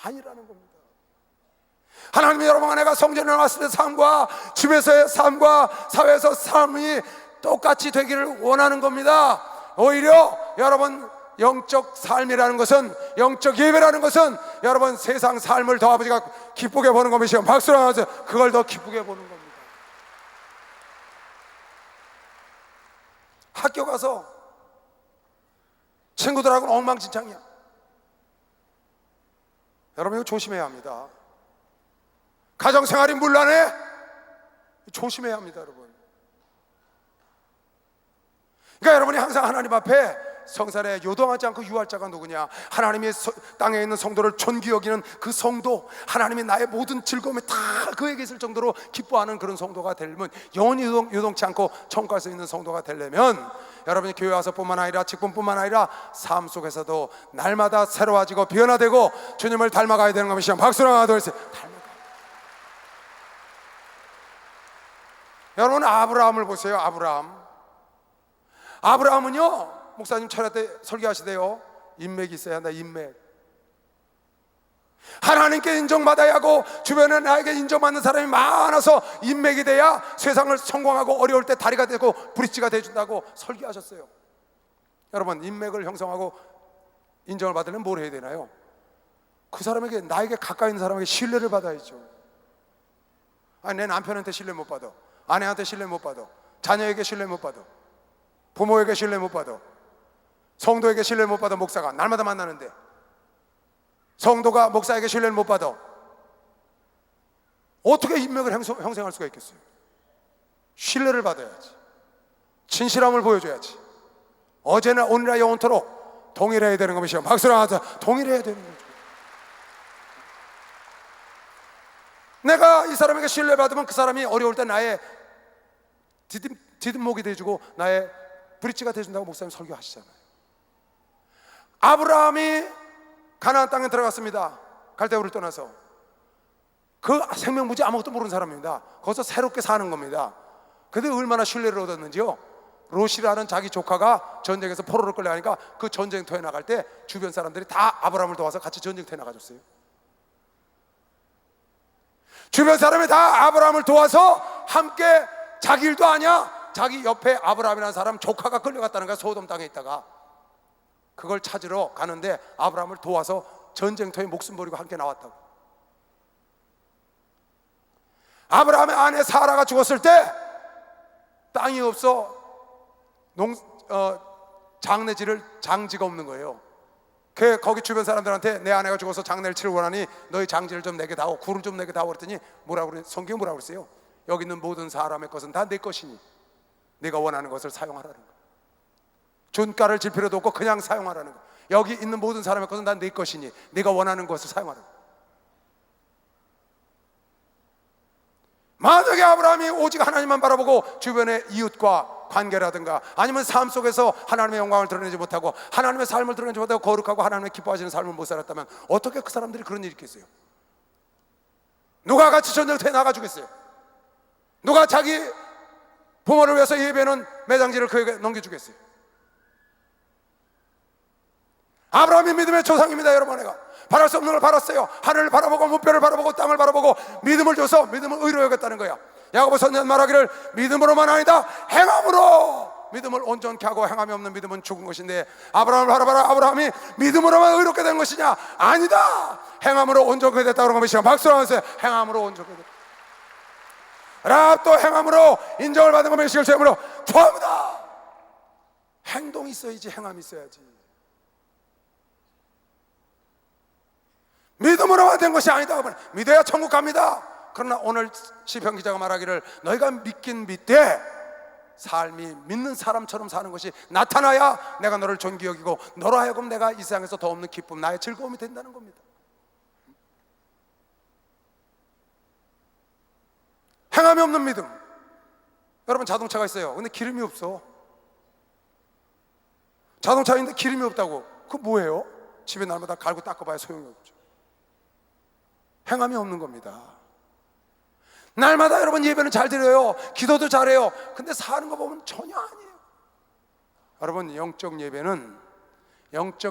아니라는 겁니다. 하나님이 여러분 안에가 성전에 나왔을 때 삶과 집에서의 삶과 사회에서 삶이 똑같이 되기를 원하는 겁니다. 오히려 여러분 영적 삶이라는 것은, 영적 예배라는 것은 여러분 세상 삶을 더 아버지가 기쁘게 보는 것이요. 박수로 하면서 그걸 더 기쁘게 보는 겁니다. 학교 가서 친구들하고는 엉망진창이야. 여러분 이거 조심해야 합니다. 가정생활이 문란해? 조심해야 합니다, 여러분. 그러니까 여러분이 항상 하나님 앞에 성산에 요동하지 않고 유할자가 누구냐? 하나님의 땅에 있는 성도를 존귀 여기는 그 성도, 하나님이 나의 모든 즐거움이 다 그에게 있을 정도로 기뻐하는 그런 성도가 되려면, 영원히 요동치 않고 천국 갈 수 있는 성도가 되려면 여러분이 교회 와서 뿐만 아니라 직분뿐만 아니라 삶 속에서도 날마다 새로워지고 변화되고 주님을 닮아가야 되는 것이죠. 박수로 하나 둘 셋. 여러분 아브라함을 보세요. 아브라함은요, 목사님 철야 때 설교하시대요. 인맥이 있어야 한다. 인맥. 하나님께 인정받아야 하고 주변에 나에게 인정받는 사람이 많아서 인맥이 돼야 세상을 성공하고 어려울 때 다리가 되고 브릿지가 돼준다고 설계하셨어요. 여러분, 인맥을 형성하고 인정을 받으려면 뭘 해야 되나요? 그 사람에게, 나에게 가까이 있는 사람에게 신뢰를 받아야죠. 아니, 내 남편한테 신뢰 못 받아, 아내한테 신뢰 못 받아, 자녀에게 신뢰 못 받아, 부모에게 신뢰 못 받아, 성도에게 신뢰 못 받아. 목사가 날마다 만나는데 성도가 목사에게 신뢰를 못 받아. 어떻게 인맥을 형성할 수가 있겠어요? 신뢰를 받아야지. 진실함을 보여줘야지. 어제나 오늘나 영원토록 동일해야 되는 것이요. 박수를 하자. 동일해야 되는 거죠. 내가 이 사람에게 신뢰받으면 그 사람이 어려울 때 나의 디딤목이 돼주고 나의 브릿지가 돼준다고 목사님 설교하시잖아요. 아브라함이 가나안 땅에 들어갔습니다. 갈대우를 떠나서. 그 생명부지 아무것도 모르는 사람입니다. 거기서 새롭게 사는 겁니다. 근데 얼마나 신뢰를 얻었는지요. 롯이라는 자기 조카가 전쟁에서 포로로 끌려가니까 그 전쟁터에 나갈 때 주변 사람들이 다 아브라함을 도와서 같이 전쟁터에 나가줬어요. 주변 사람이 다 아브라함을 도와서 함께, 자기 일도 아니야, 자기 옆에 아브라함이라는 사람 조카가 끌려갔다는 거야. 소돔 땅에 있다가 그걸 찾으러 가는데 아브라함을 도와서 전쟁터에 목숨 버리고 함께 나왔다고. 아브라함의 아내 사라가 죽었을 때 땅이 없어 장례 지를 장지가 없는 거예요. 거기 주변 사람들한테 내 아내가 죽어서 장례를 치르고 원하니 너희 장지를 좀 내게 다오, 굴을 좀 내게 다오 그랬더니 뭐라고 그래? 성경이 뭐라고 그랬어요? 여기 있는 모든 사람의 것은 다 내 것이니 네가 원하는 것을 사용하라는 거. 준가를 질 필요도 없고 그냥 사용하라는 거. 여기 있는 모든 사람의 것은 다 내 것이니 네가 원하는 것을 사용하라는 거. 만약에 아브라함이 오직 하나님만 바라보고 주변의 이웃과 관계라든가 아니면 삶 속에서 하나님의 영광을 드러내지 못하고 하나님의 삶을 드러내지 못하고 거룩하고 하나님의 기뻐하시는 삶을 못 살았다면 어떻게 그 사람들이 그런 일이 있겠어요? 누가 같이 전쟁터에 나가주겠어요? 누가 자기 부모를 위해서 예배하는 매장지를 그에게 넘겨주겠어요? 아브라함이 믿음의 조상입니다. 여러분, 내가 바랄 수 없는 걸 바랐어요. 하늘을 바라보고 무뼈를 바라보고 땅을 바라보고 믿음을 줘서 믿음을 의로 여겼다는 거야. 야고보 선지자는 말하기를 믿음으로만 아니다 행함으로 믿음을 온전케 하고 행함이 없는 믿음은 죽은 것인데 아브라함을 바라봐라. 아브라함이 믿음으로만 의롭게 된 것이냐? 아니다. 행함으로 온전케 됐다 그런 것이야. 박수로 하면서 행함으로 온전케 됐다. 라합도 행함으로 인정을 받은 것 메시를 죄물로 좋아합니다. 행동이 있어야지 행함이 있어야지. 믿음으로만 된 것이 아니다. 믿어야 천국 갑니다. 그러나 오늘 시편 기자가 말하기를 너희가 믿긴 믿되 삶이 믿는 사람처럼 사는 것이 나타나야 내가 너를 존귀 여기고 너로 하여금 내가 이 세상에서 더 없는 기쁨, 나의 즐거움이 된다는 겁니다. 행함이 없는 믿음. 여러분, 자동차가 있어요. 근데 기름이 없어. 자동차인데 기름이 없다고. 그거 뭐예요? 집에 날마다 갈고 닦아봐야 소용이 없죠. 행함이 없는 겁니다. 날마다 여러분 예배는 잘 드려요. 기도도 잘해요. 근데 사는 거 보면 전혀 아니에요. 여러분, 영적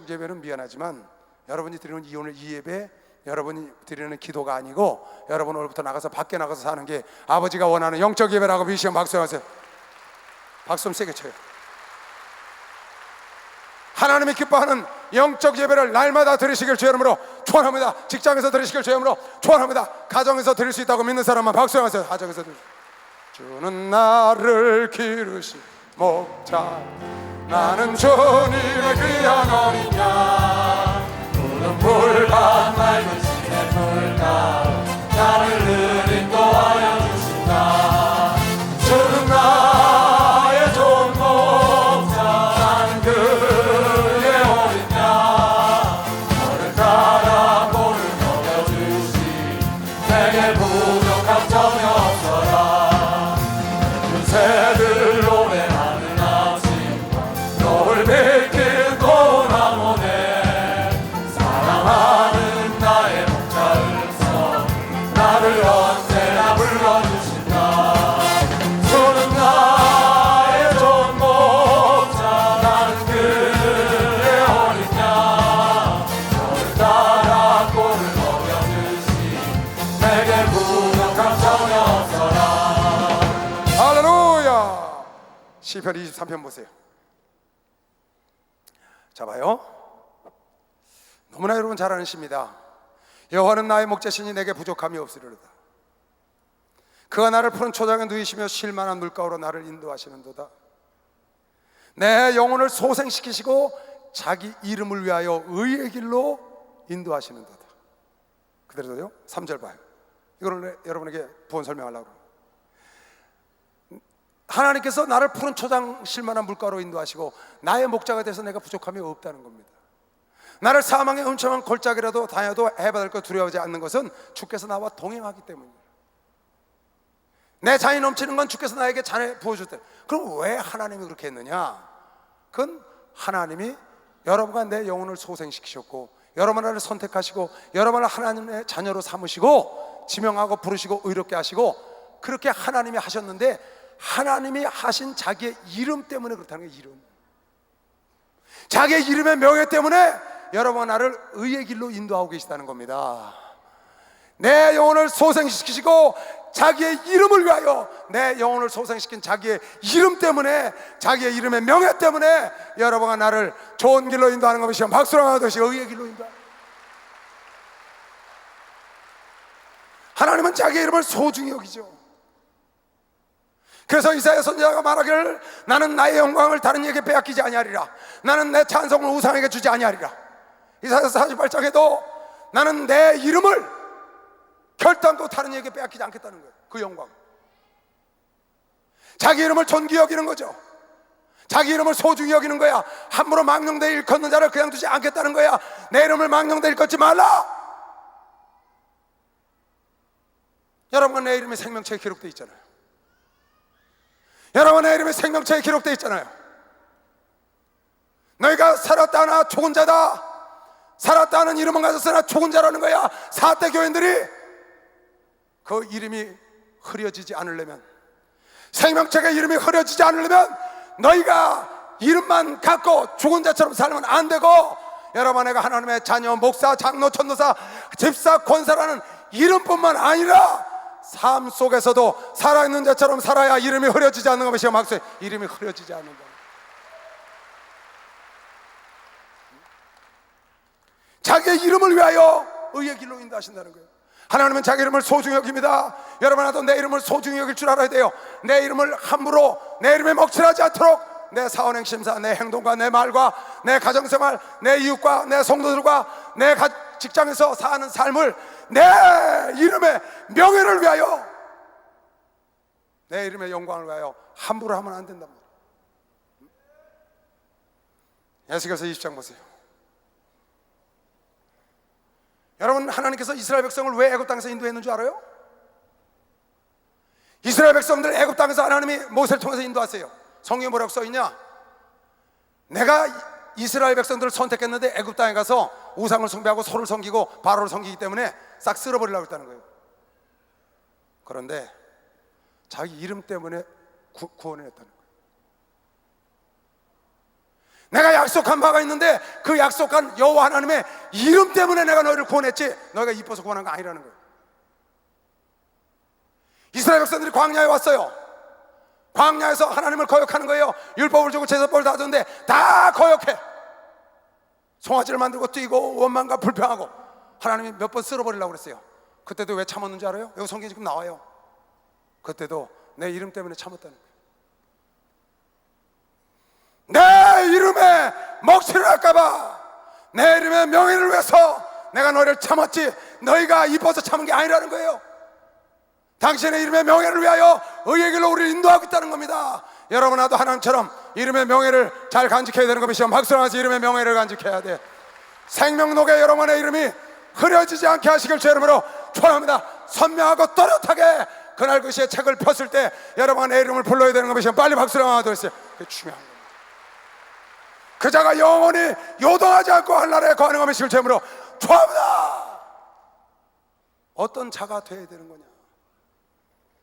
예배는 미안하지만 여러분이 드리는 오늘 이 예배, 여러분이 드리는 기도가 아니고 여러분 오늘부터 나가서 밖에 나가서 사는 게 아버지가 원하는 영적 예배라고 믿으시면 박수하세요. 박수 좀 세게 쳐요. 하나님이 기뻐하는 영적 예배를 날마다 드리시길 주 이름으로 축원합니다. 직장에서 드리시길 주 이름으로 축원합니다. 가정에서 드릴 수 있다고 믿는 사람만 박수하세요. 가정에서 주는 나를 기르시 목자 나는 주님의 귀한 어린 양 푸른 풀밭 맑은 시내 풀가루 나를 인도하여 주신다. 주는 나의 좋은 목자 나는 그의 어린 양 너를 따라 볼을 먹여주시 내게 부족함 전혀 없어라. 큰 새들 노래하는 아침과 너를 비킨 시편 23편 보세요. 자 봐요. 너무나 여러분 잘 아는 시입니다. 여호와는 나의 목자시니 내게 부족함이 없으리로다. 그가 나를 푸른 초장에 누이시며 쉴만한 물가로 나를 인도하시는도다. 내 영혼을 소생시키시고 자기 이름을 위하여 의의 길로 인도하시는도다. 그대로요. 3절 봐요. 이거를 여러분에게 부언 설명하려고 그래요. 하나님께서 나를 푸른 초장 쉴만한 물가로 인도하시고 나의 목자가 돼서 내가 부족함이 없다는 겁니다. 나를 사망의 음침한 골짜기라도 다녀도 해받을 것 두려워하지 않는 것은 주께서 나와 동행하기 때문이에요. 내 잔이 넘치는 건 주께서 나에게 잔에 부어줬대. 그럼 왜 하나님이 그렇게 했느냐? 그건 하나님이 여러분과 내 영혼을 소생시키셨고 여러분을 선택하시고 여러분을 하나님의 자녀로 삼으시고 지명하고 부르시고 의롭게 하시고 그렇게 하나님이 하셨는데 하나님이 하신 자기의 이름 때문에 그렇다는 거예요. 이름. 자기의 이름의 명예 때문에 여러분과 나를 의의 길로 인도하고 계시다는 겁니다. 내 영혼을 소생시키시고 자기의 이름을 위하여 내 영혼을 소생시킨 자기의 이름 때문에 자기의 이름의 명예 때문에 여러분과 나를 좋은 길로 인도하는 것이요 박수로 하듯이 의의 길로 인도하는. 하나님은 자기의 이름을 소중히 여기죠. 그래서 이사야 선지자가 말하기를 나는 나의 영광을 다른 이에게 빼앗기지 아니하리라. 나는 내 찬송을 우상에게 주지 아니하리라. 이사야서 48장에도 나는 내 이름을 결단도 다른 이에게 빼앗기지 않겠다는 거예요. 그 영광. 자기 이름을 존귀히 여기는 거죠. 자기 이름을 소중히 여기는 거야. 함부로 망령되이 일컫는 자를 그냥 두지 않겠다는 거야. 내 이름을 망령되이 일컫지 말라. 여러분과 내 이름이 생명체에 기록되어 있잖아요. 여러분의 이름이 생명체에 기록되어 있잖아요. 너희가 살았다 하나 죽은 자다. 살았다 하는 이름은 가졌으나 죽은 자라는 거야. 사대 교인들이 그 이름이 흐려지지 않으려면, 생명체가 이름이 흐려지지 않으려면 너희가 이름만 갖고 죽은 자처럼 살면 안 되고, 여러분 내가 하나님의 자녀, 목사, 장로, 전도사, 집사, 권사라는 이름뿐만 아니라 삶 속에서도 살아있는 자처럼 살아야 이름이 흐려지지 않는 것이요 막세 이름이 흐려지지 않는 것. 자기의 이름을 위하여 의의 길로 인도하신다는 거예요. 하나님은 자기 이름을 소중히 여깁니다. 여러분 나도 내 이름을 소중히 여길 줄 알아야 돼요. 내 이름을 함부로 내 이름에 먹칠하지 않도록 내 사원행심사, 내 행동과 내 말과 내 가정생활, 내 이웃과 내 성도들과 내 직장에서 사는 삶을 내 이름의 명예를 위하여, 내 이름의 영광을 위하여 함부로 하면 안 된답니다. 에스겔서 20장 보세요. 여러분 하나님께서 이스라엘 백성을 왜 애굽 땅에서 인도했는 줄 알아요? 이스라엘 백성들 애굽 땅에서 하나님이 모세를 통해서 인도하세요. 성경에 뭐라고 써있냐? 내가 이스라엘 백성들을 선택했는데 애굽 땅에 가서 우상을 숭배하고 소를 섬기고 바로를 섬기기 때문에 싹 쓸어버리려고 했다는 거예요. 그런데 자기 이름 때문에 구원을 했다는 거예요. 내가 약속한 바가 있는데 그 약속한 여호와 하나님의 이름 때문에 내가 너희를 구원했지 너희가 이뻐서 구원한 거 아니라는 거예요. 이스라엘 백성들이 광야에 왔어요. 광야에서 하나님을 거역하는 거예요. 율법을 주고 제사법을 다 주는데 다 거역해. 송아지를 만들고 뛰고 원망과 불평하고 하나님이 몇 번 쓸어버리려고 그랬어요. 그때도 왜 참았는지 알아요? 여기 성경에 지금 나와요. 그때도 내 이름 때문에 참았다는 거예요. 내 이름에 먹칠을 할까봐, 내 이름의 명예를 위해서 내가 너희를 참았지 너희가 이뻐서 참은 게 아니라는 거예요. 당신의 이름의 명예를 위하여 의의 길로 우리를 인도하고 있다는 겁니다. 여러분 나도 하나님처럼 이름의 명예를 잘 간직해야 되는 것이죠. 박수하면서 이름의 명예를 간직해야 돼. 생명록에 여러분의 이름이 흐려지지 않게 하시길 주 이름으로 축원합니다. 선명하고 또렷하게 그날 그 시에 책을 폈을 때 여러분의 내 이름을 불러야 되는 것이죠. 빨리 박수를 하나 더 했어요. 그게 중요한 겁니다. 그 자가 영원히 요동하지 않고 한나라에 거하는 것이길 주 이름으로 축원합니다. 어떤 자가 되어야 되는 거냐?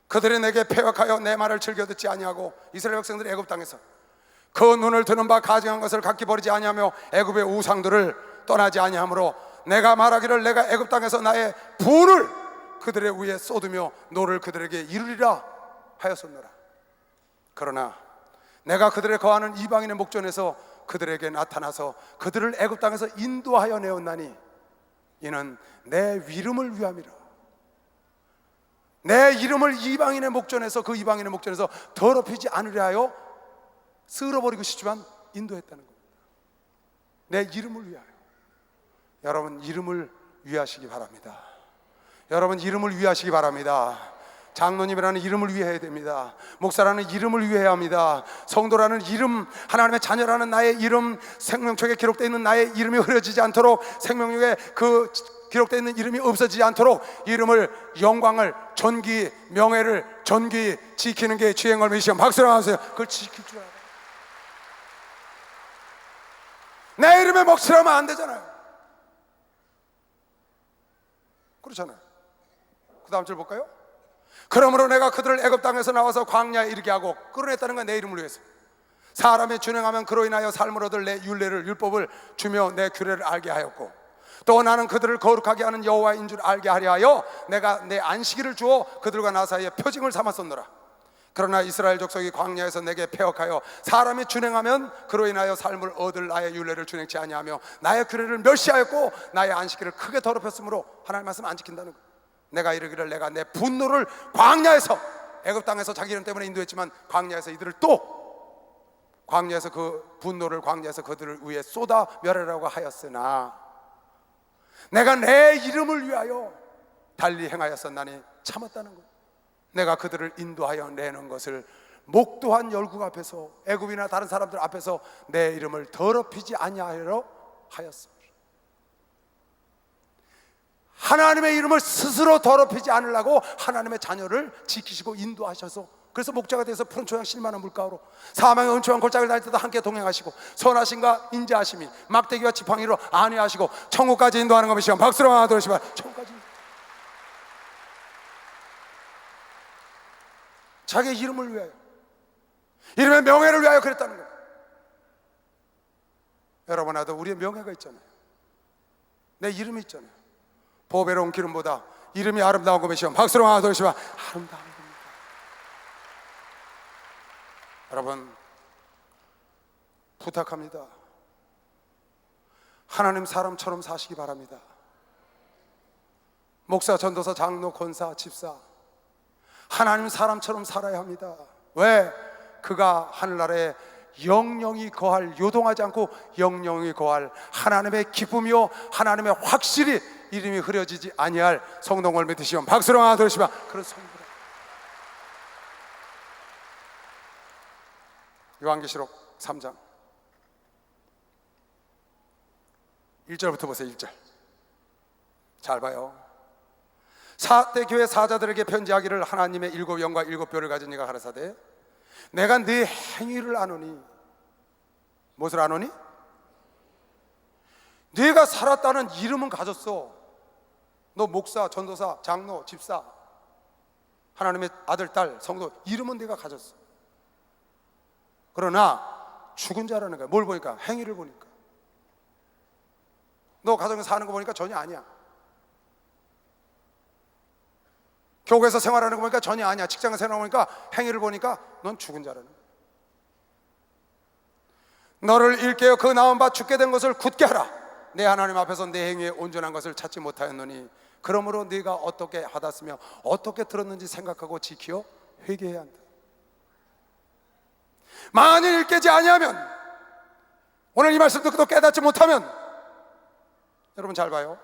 그들이 내게 폐역하여 내 말을 즐겨 듣지 아니하고, 이스라엘 백성들이 애굽 땅에서 그 눈을 드는 바 가증한 것을 각기 버리지 아니하며 애굽의 우상들을 떠나지 아니하므로 내가 말하기를 내가 애굽 땅에서 나의 분을 그들의 위에 쏟으며 노를 그들에게 이루리라 하였었노라. 그러나 내가 그들의 거하는 이방인의 목전에서 그들에게 나타나서 그들을 애굽 땅에서 인도하여 내었나니 이는 내 이름을 위함이라. 내 이름을 이방인의 목전에서, 그 이방인의 목전에서 더럽히지 않으려 하여 쓸어버리고 싶지만 인도했다는 겁니다. 내 이름을 위하여. 여러분, 이름을 위하시기 바랍니다. 여러분, 이름을 위하시기 바랍니다. 장로님이라는 이름을 위해야 됩니다. 목사라는 이름을 위해야 합니다. 성도라는 이름, 하나님의 자녀라는 나의 이름, 생명책에 기록되어 있는 나의 이름이 흐려지지 않도록, 생명력에 그 기록되어 있는 이름이 없어지지 않도록 이름을, 영광을, 존귀, 명예를 존귀 지키는 게 주의 걸음의 시험. 박수로 하세요. 그걸 지킬 줄 알아요. 내 이름에 먹칠하면 안 되잖아요. 그렇잖아요. 그 다음 절 볼까요? 그러므로 내가 그들을 애굽 땅에서 나와서 광야에 이르게 하고 끌어냈다는 건 내 이름을 위해서. 사람이 준행하면 그로 인하여 삶을 얻을 내 율례를, 율법을 주며 내 규례를 알게 하였고, 또 나는 그들을 거룩하게 하는 여호와인 줄 알게 하려 하여 내가 내 안식일을 주어 그들과 나 사이에 표징을 삼았었노라. 그러나 이스라엘 족속이 광야에서 내게 패역하여 사람이 준행하면 그로 인하여 삶을 얻을 나의 율례를 준행치 아니하며 나의 규례를 멸시하였고 나의 안식일을 크게 더럽혔으므로 하나님 말씀 안 지킨다는 거예요. 내가 이르기를 내가 내 분노를 광야에서, 애굽 땅에서 자기 이름 때문에 인도했지만 광야에서 이들을 또, 광야에서 그 분노를 광야에서 그들을 위해 쏟아 멸하라고 하였으나 내가 내 이름을 위하여 달리 행하였었나니 참았다는 거예요. 내가 그들을 인도하여 내는 것을 목도한 열국 앞에서, 애굽이나 다른 사람들 앞에서 내 이름을 더럽히지 아니하려 하였습니다. 하나님의 이름을 스스로 더럽히지 않으려고 하나님의 자녀를 지키시고 인도하셔서, 그래서 목자가 되어서 푸른 초장 실만한 물가로 사망의 은총한 골짜기를 다닐 때도 함께 동행하시고 선하심과 인자하심이 막대기와 지팡이로 안위하시고 천국까지 인도하는 것이시면 박수로 하나 들으시면 천국까지. 자기의 이름을 위하여, 이름의 명예를 위하여 그랬다는 거예요. 여러분, 나도 우리의 명예가 있잖아요. 내 이름이 있잖아요. 보배로운 기름보다 이름이 아름다운 것이시면 박수로 하나 들으시면 아름다운 겁니다. 여러분, 부탁합니다. 하나님 사람처럼 사시기 바랍니다. 목사, 전도사, 장로, 권사, 집사, 하나님 사람처럼 살아야 합니다. 왜? 그가 하늘나라에 영영이 거할, 요동하지 않고 영영이 거할 하나님의 기쁨이요 하나님의 확실히 이름이 흐려지지 아니할 성동을 믿으시면 박수로 하나 들으시면 그런 성도라. 요한계시록 3장 1절부터 보세요. 1절 잘 봐요. 사대 교회 사자들에게 편지하기를 하나님의 일곱 영과 일곱 뼈를 가진 이가 가라사대 내가 네 행위를 아노니. 무엇을 아노니? 네가 살았다는 이름은 가졌어. 너 목사, 전도사, 장로, 집사, 하나님의 아들, 딸, 성도 이름은 네가 가졌어. 그러나 죽은 자라는 거야. 뭘 보니까? 행위를 보니까. 너 가정에서 사는 거 보니까 전혀 아니야. 교회에서 생활하는 거 보니까 전혀 아니야. 직장에서 생활하는 거 보니까, 행위를 보니까 넌 죽은 자라는 거야. 너를 일깨어 그 나온 바 죽게 된 것을 굳게 하라. 내 하나님 앞에서 내 행위에 온전한 것을 찾지 못하였노니 그러므로 네가 어떻게 하았으며 어떻게 들었는지 생각하고 지키어 회개해야 한다. 만일 일깨지 아니하면, 오늘 이 말씀 듣고도 깨닫지 못하면, 여러분 잘 봐요.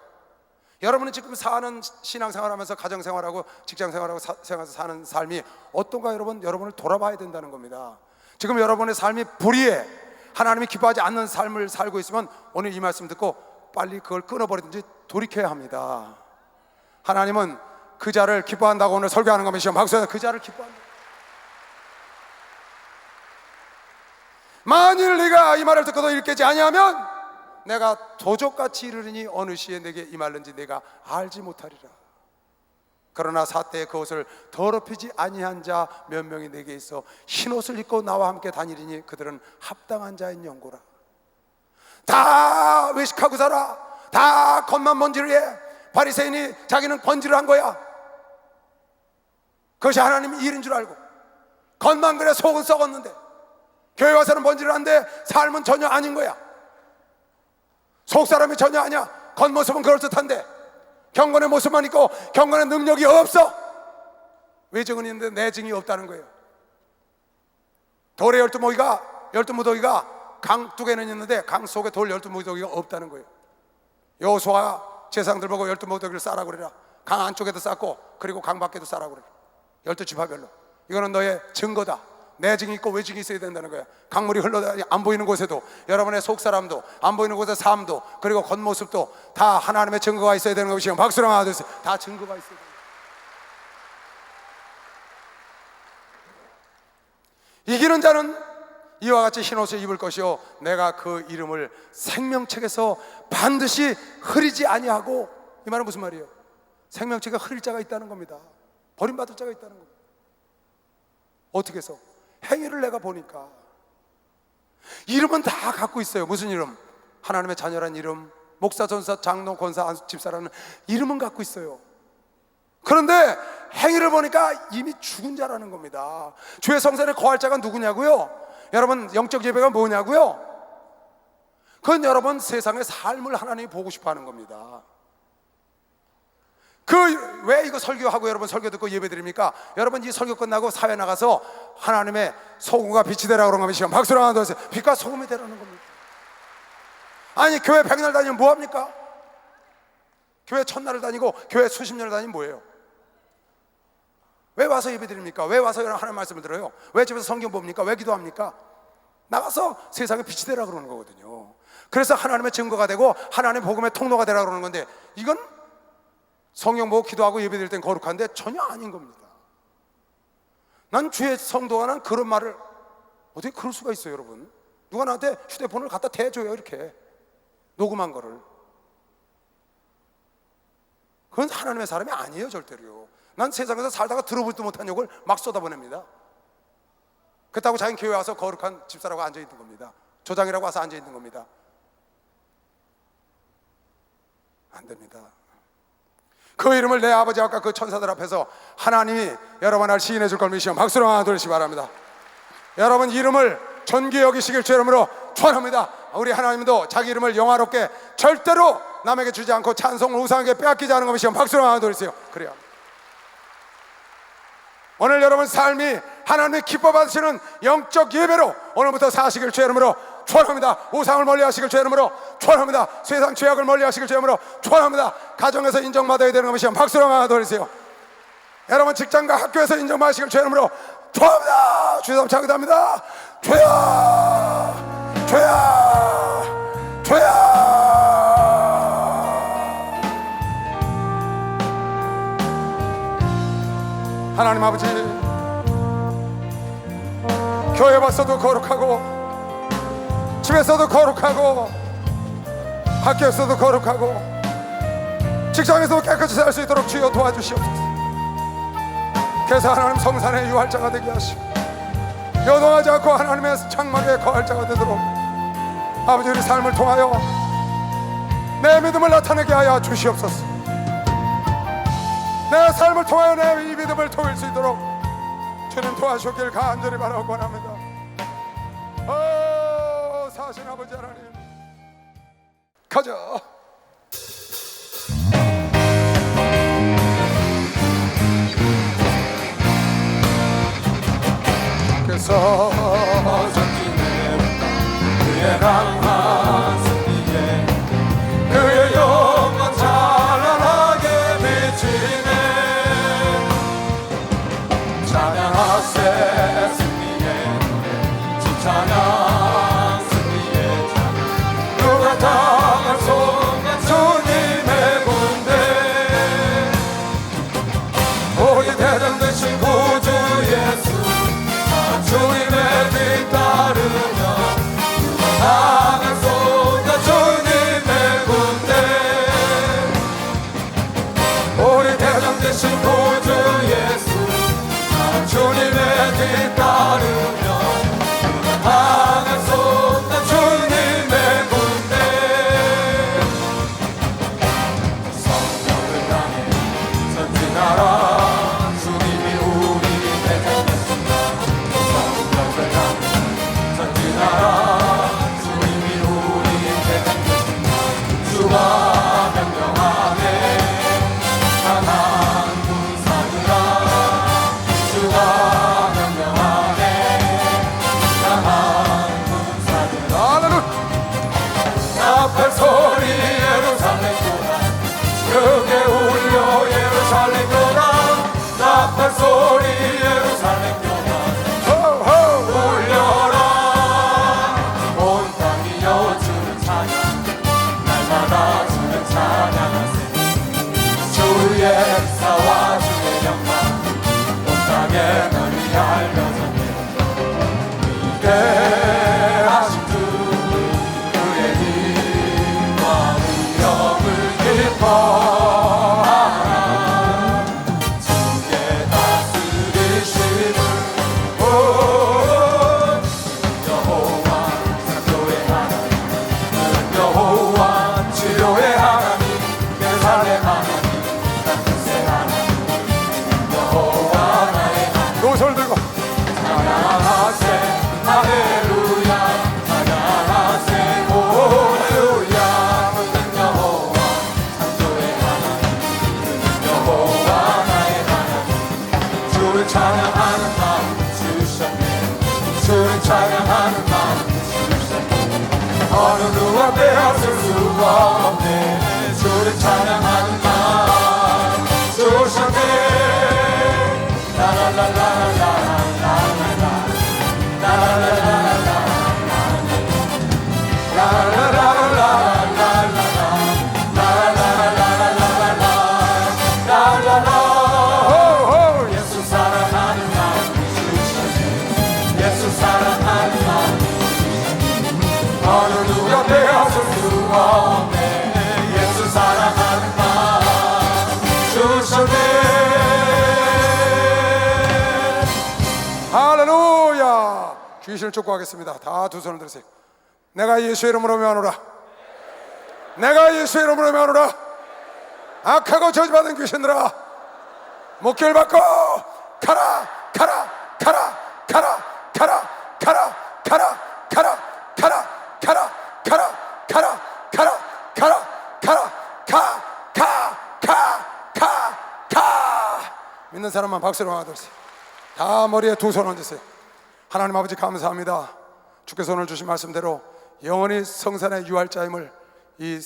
여러분은 지금 사는 신앙생활하면서 가정생활하고 직장생활하고 생활에서 사는 삶이 어떤가 여러분을 돌아봐야 된다는 겁니다. 지금 여러분의 삶이 불의해 하나님이 기뻐하지 않는 삶을 살고 있으면 오늘 이 말씀 듣고 빨리 그걸 끊어버리든지 돌이켜야 합니다. 하나님은 그 자를 기뻐한다고 오늘 설교하는 겁니다. 박수해. 그 자를 기뻐한다. 만일 네가 이 말을 듣고도 일깨지 아니하면 내가 도적같이 이르리니 어느 시에 내게 임할는지 내가 알지 못하리라. 그러나 사태에 그것을 더럽히지 아니한 자 몇 명이 내게 있어 흰옷을 입고 나와 함께 다니리니 그들은 합당한 자인 연고라. 다 외식하고 살아. 다 겉만 번지를 해. 바리새인이 자기는 번지를 한 거야. 그것이 하나님 일인 줄 알고 겉만 그래 속은 썩었는데 교회 와서는 뭔지를 아는데 삶은 전혀 아닌 거야. 속사람이 전혀 아니야. 겉모습은 그럴듯한데 경건의 모습만 있고 경건의 능력이 없어. 외증은 있는데 내증이 없다는 거예요. 돌의 12무더기가 강 두 개는 있는데 강 속에 돌 12무더기가 없다는 거예요. 여호수아 제사장들 보고 12무더기를 싸라 그래라. 강 안쪽에도 쌓고 그리고 강 밖에도 싸라 그래라. 12지파별로. 이거는 너의 증거다. 내증이 있고 외증이 있어야 된다는 거야. 강물이 흘러다니 안 보이는 곳에도 여러분의 속사람도 안 보이는 곳의 삶도 그리고 겉모습도 다 하나님의 증거가 있어야 되는 것이요. 박수랑 하나 주세요. 다 증거가 있어야 돼요. 이기는 자는 이와 같이 흰 옷을 입을 것이요 내가 그 이름을 생명책에서 반드시 흐리지 아니하고. 이 말은 무슨 말이에요? 생명책에 흐릴 자가 있다는 겁니다. 버림받을 자가 있다는 겁니다. 어떻게 해서? 행위를 내가 보니까. 이름은 다 갖고 있어요. 무슨 이름? 하나님의 자녀란 이름, 목사, 전사, 장로, 권사, 집사라는 이름은 갖고 있어요. 그런데 행위를 보니까 이미 죽은 자라는 겁니다. 주의 성전에 거할 자가 누구냐고요? 여러분, 영적 예배가 뭐냐고요? 그건 여러분 세상의 삶을 하나님이 보고 싶어 하는 겁니다. 왜 이거 설교하고 여러분 설교 듣고 예배 드립니까? 여러분 이 설교 끝나고 사회 나가서 하나님의 소금과 빛이 되라고 그런 겁니다. 박수로 하나 더 주세요. 빛과 소금이 되라는 겁니다. 아니 교회 100날 다니면 뭐합니까? 교회 1000날을 다니고 교회 수십 년을 다니면 뭐예요? 왜 와서 예배 드립니까? 왜 와서 하나님 말씀을 들어요? 왜 집에서 성경 봅니까? 왜 기도합니까? 나가서 세상에 빛이 되라고 그러는 거거든요. 그래서 하나님의 증거가 되고 하나님의 복음의 통로가 되라고 그러는 건데 이건 성경 보고 기도하고 예배 드릴 땐 거룩한데 전혀 아닌 겁니다. 난 주의 성도가 난 그런 말을 어떻게 그럴 수가 있어요, 여러분? 누가 나한테 휴대폰을 갖다 대줘요, 이렇게 녹음한 거를. 그건 하나님의 사람이 아니에요, 절대로요. 난 세상에서 살다가 들어보지도 못한 욕을 막 쏟아보냅니다. 그렇다고 자기 교회 와서 거룩한 집사라고 앉아있는 겁니다. 조장이라고 와서 앉아있는 겁니다. 안 됩니다. 그 이름을 내 아버지 아까 그 천사들 앞에서 하나님이 여러분을 시인해 줄 걸 믿으시면 박수로 하나 돌리시기 바랍니다. 여러분 이름을 존귀 여기시길 주 이름으로 축원합니다. 우리 하나님도 자기 이름을 영화롭게 절대로 남에게 주지 않고 찬송을 우상에게 빼앗기지 않은 것이면 박수로 하나 돌리세요. 그래요. 오늘 여러분 삶이 하나님의 기뻐 받으시는 영적 예배로 오늘부터 사시길 주 이름으로 축원합니다. 우상을 멀리하시길 주 이름으로 축원합니다. 세상 죄악을 멀리하시길 주 이름으로 축원합니다. 가정에서 인정받아야 되는 것이면 박수로 하나 돌리세요. 여러분 직장과 학교에서 인정받으시길 주 이름으로 축원합니다. 주여 감사합니다. 주여 주여 주여. 하나님 아버지, 교회 와서도 거룩하고 집에서도 거룩하고 학교에서도 거룩하고 직장에서도 깨끗이 살 수 있도록 주여 도와주시옵소서. 그래서 하나님 성산의 유할자가 되게 하시고 여동하지 않고 하나님의 장막에 거할 자가 되도록 아버지 우리 삶을 통하여 내 믿음을 나타내게 하여 주시옵소서. 내 삶을 통하여 내 이 믿음을 통일 수 있도록 주님 도와주시길 간절히 바라고 원합니다. 사신 아버지 하나님 가자. 그래서 그의 강한 승리에 그의 영광 찬란하게 비치네. 찬양하세 승리의 노래 찬양 승리의 찬양 누가 당할 순간 주님의 군대 우리 대장 되신 구주 예수 주님의 빛 기뻐하라 주의 다스리심을 여호와 창조의 하나님 여호와 치료의 하나님 내 하나님 땅끝의 하나님 여호와 나의 하나님 두 손을 들고 찬양하세 할렐루야 찬양하세 할렐루야 그는 여호와 창조의 하나님 그는 여호와 나의 하나님 주를 찬양하는 마음 주셨네 주를 찬양하는 마음 주셨네 어느 누가 빼앗을 수가 없네 주를 찬양하는 마음 주셨네 예수 사랑하는 마음 주셨네 예수 사랑하는 마음 어느 누가 빼앗을 수가 없네 예수 사랑하는 마음 주셨네 할렐루야. 귀신을 쫓고하겠습니다. 다 두 손을 들으세요. 내가 예수의 이름으로 명하노라. 내가 예수의 이름으로 명하노라. 악하고 저주받은 귀신들아 목결 받고 가라 가라 가라 가라 가라 가라 가라 가라 가라 가라 가라 가라 가라 가라 가라 가가가가가 믿는 사람만 박수로 하나 들으세요. 다 머리에 두 손 얹으세요. 하나님 아버지 감사합니다. 주께서 오늘 주신 말씀대로 영원히 성산의 유할자임을 이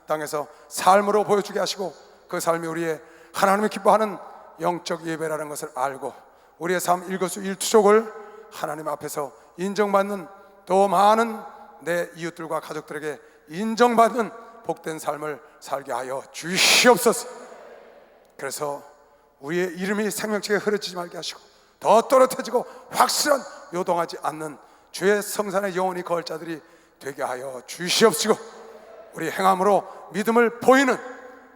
땅에서 삶으로 보여주게 하시고 그 삶이 우리의 하나님이 기뻐하는 영적 예배라는 것을 알고 우리의 삶 일거수일투족을 하나님 앞에서 인정받는 또 많은 내 이웃들과 가족들에게 인정받는 복된 삶을 살게 하여 주시옵소서. 그래서 우리의 이름이 생명책에 흐려지지 말게 하시고 더 또렷해지고 확실한 요동하지 않는 주의 성산의 영원히 거할 자들이 되게 하여 주시옵시고 우리 행함으로 믿음을 보이는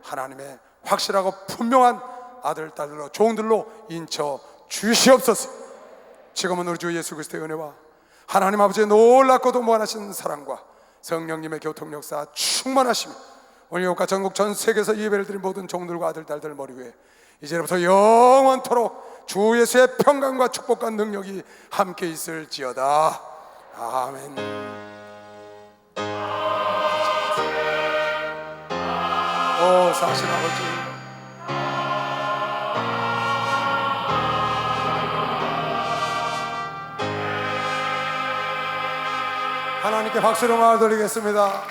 하나님의 확실하고 분명한 아들, 딸들로 종들로 인쳐 주시옵소서. 지금은 우리 주 예수 그리스도의 은혜와 하나님 아버지의 놀랍고도 무한하신 사랑과 성령님의 교통 역사 충만하시며 오늘 이곳과 전국 전 세계에서 예배를 드린 모든 종들과 아들, 딸들 머리 위에 이제부터 영원토록 주 예수의 평강과 축복과 능력이 함께 있을지어다. 아멘. 오 사신 아버지 하나님께 박수로 마을 돌리겠습니다.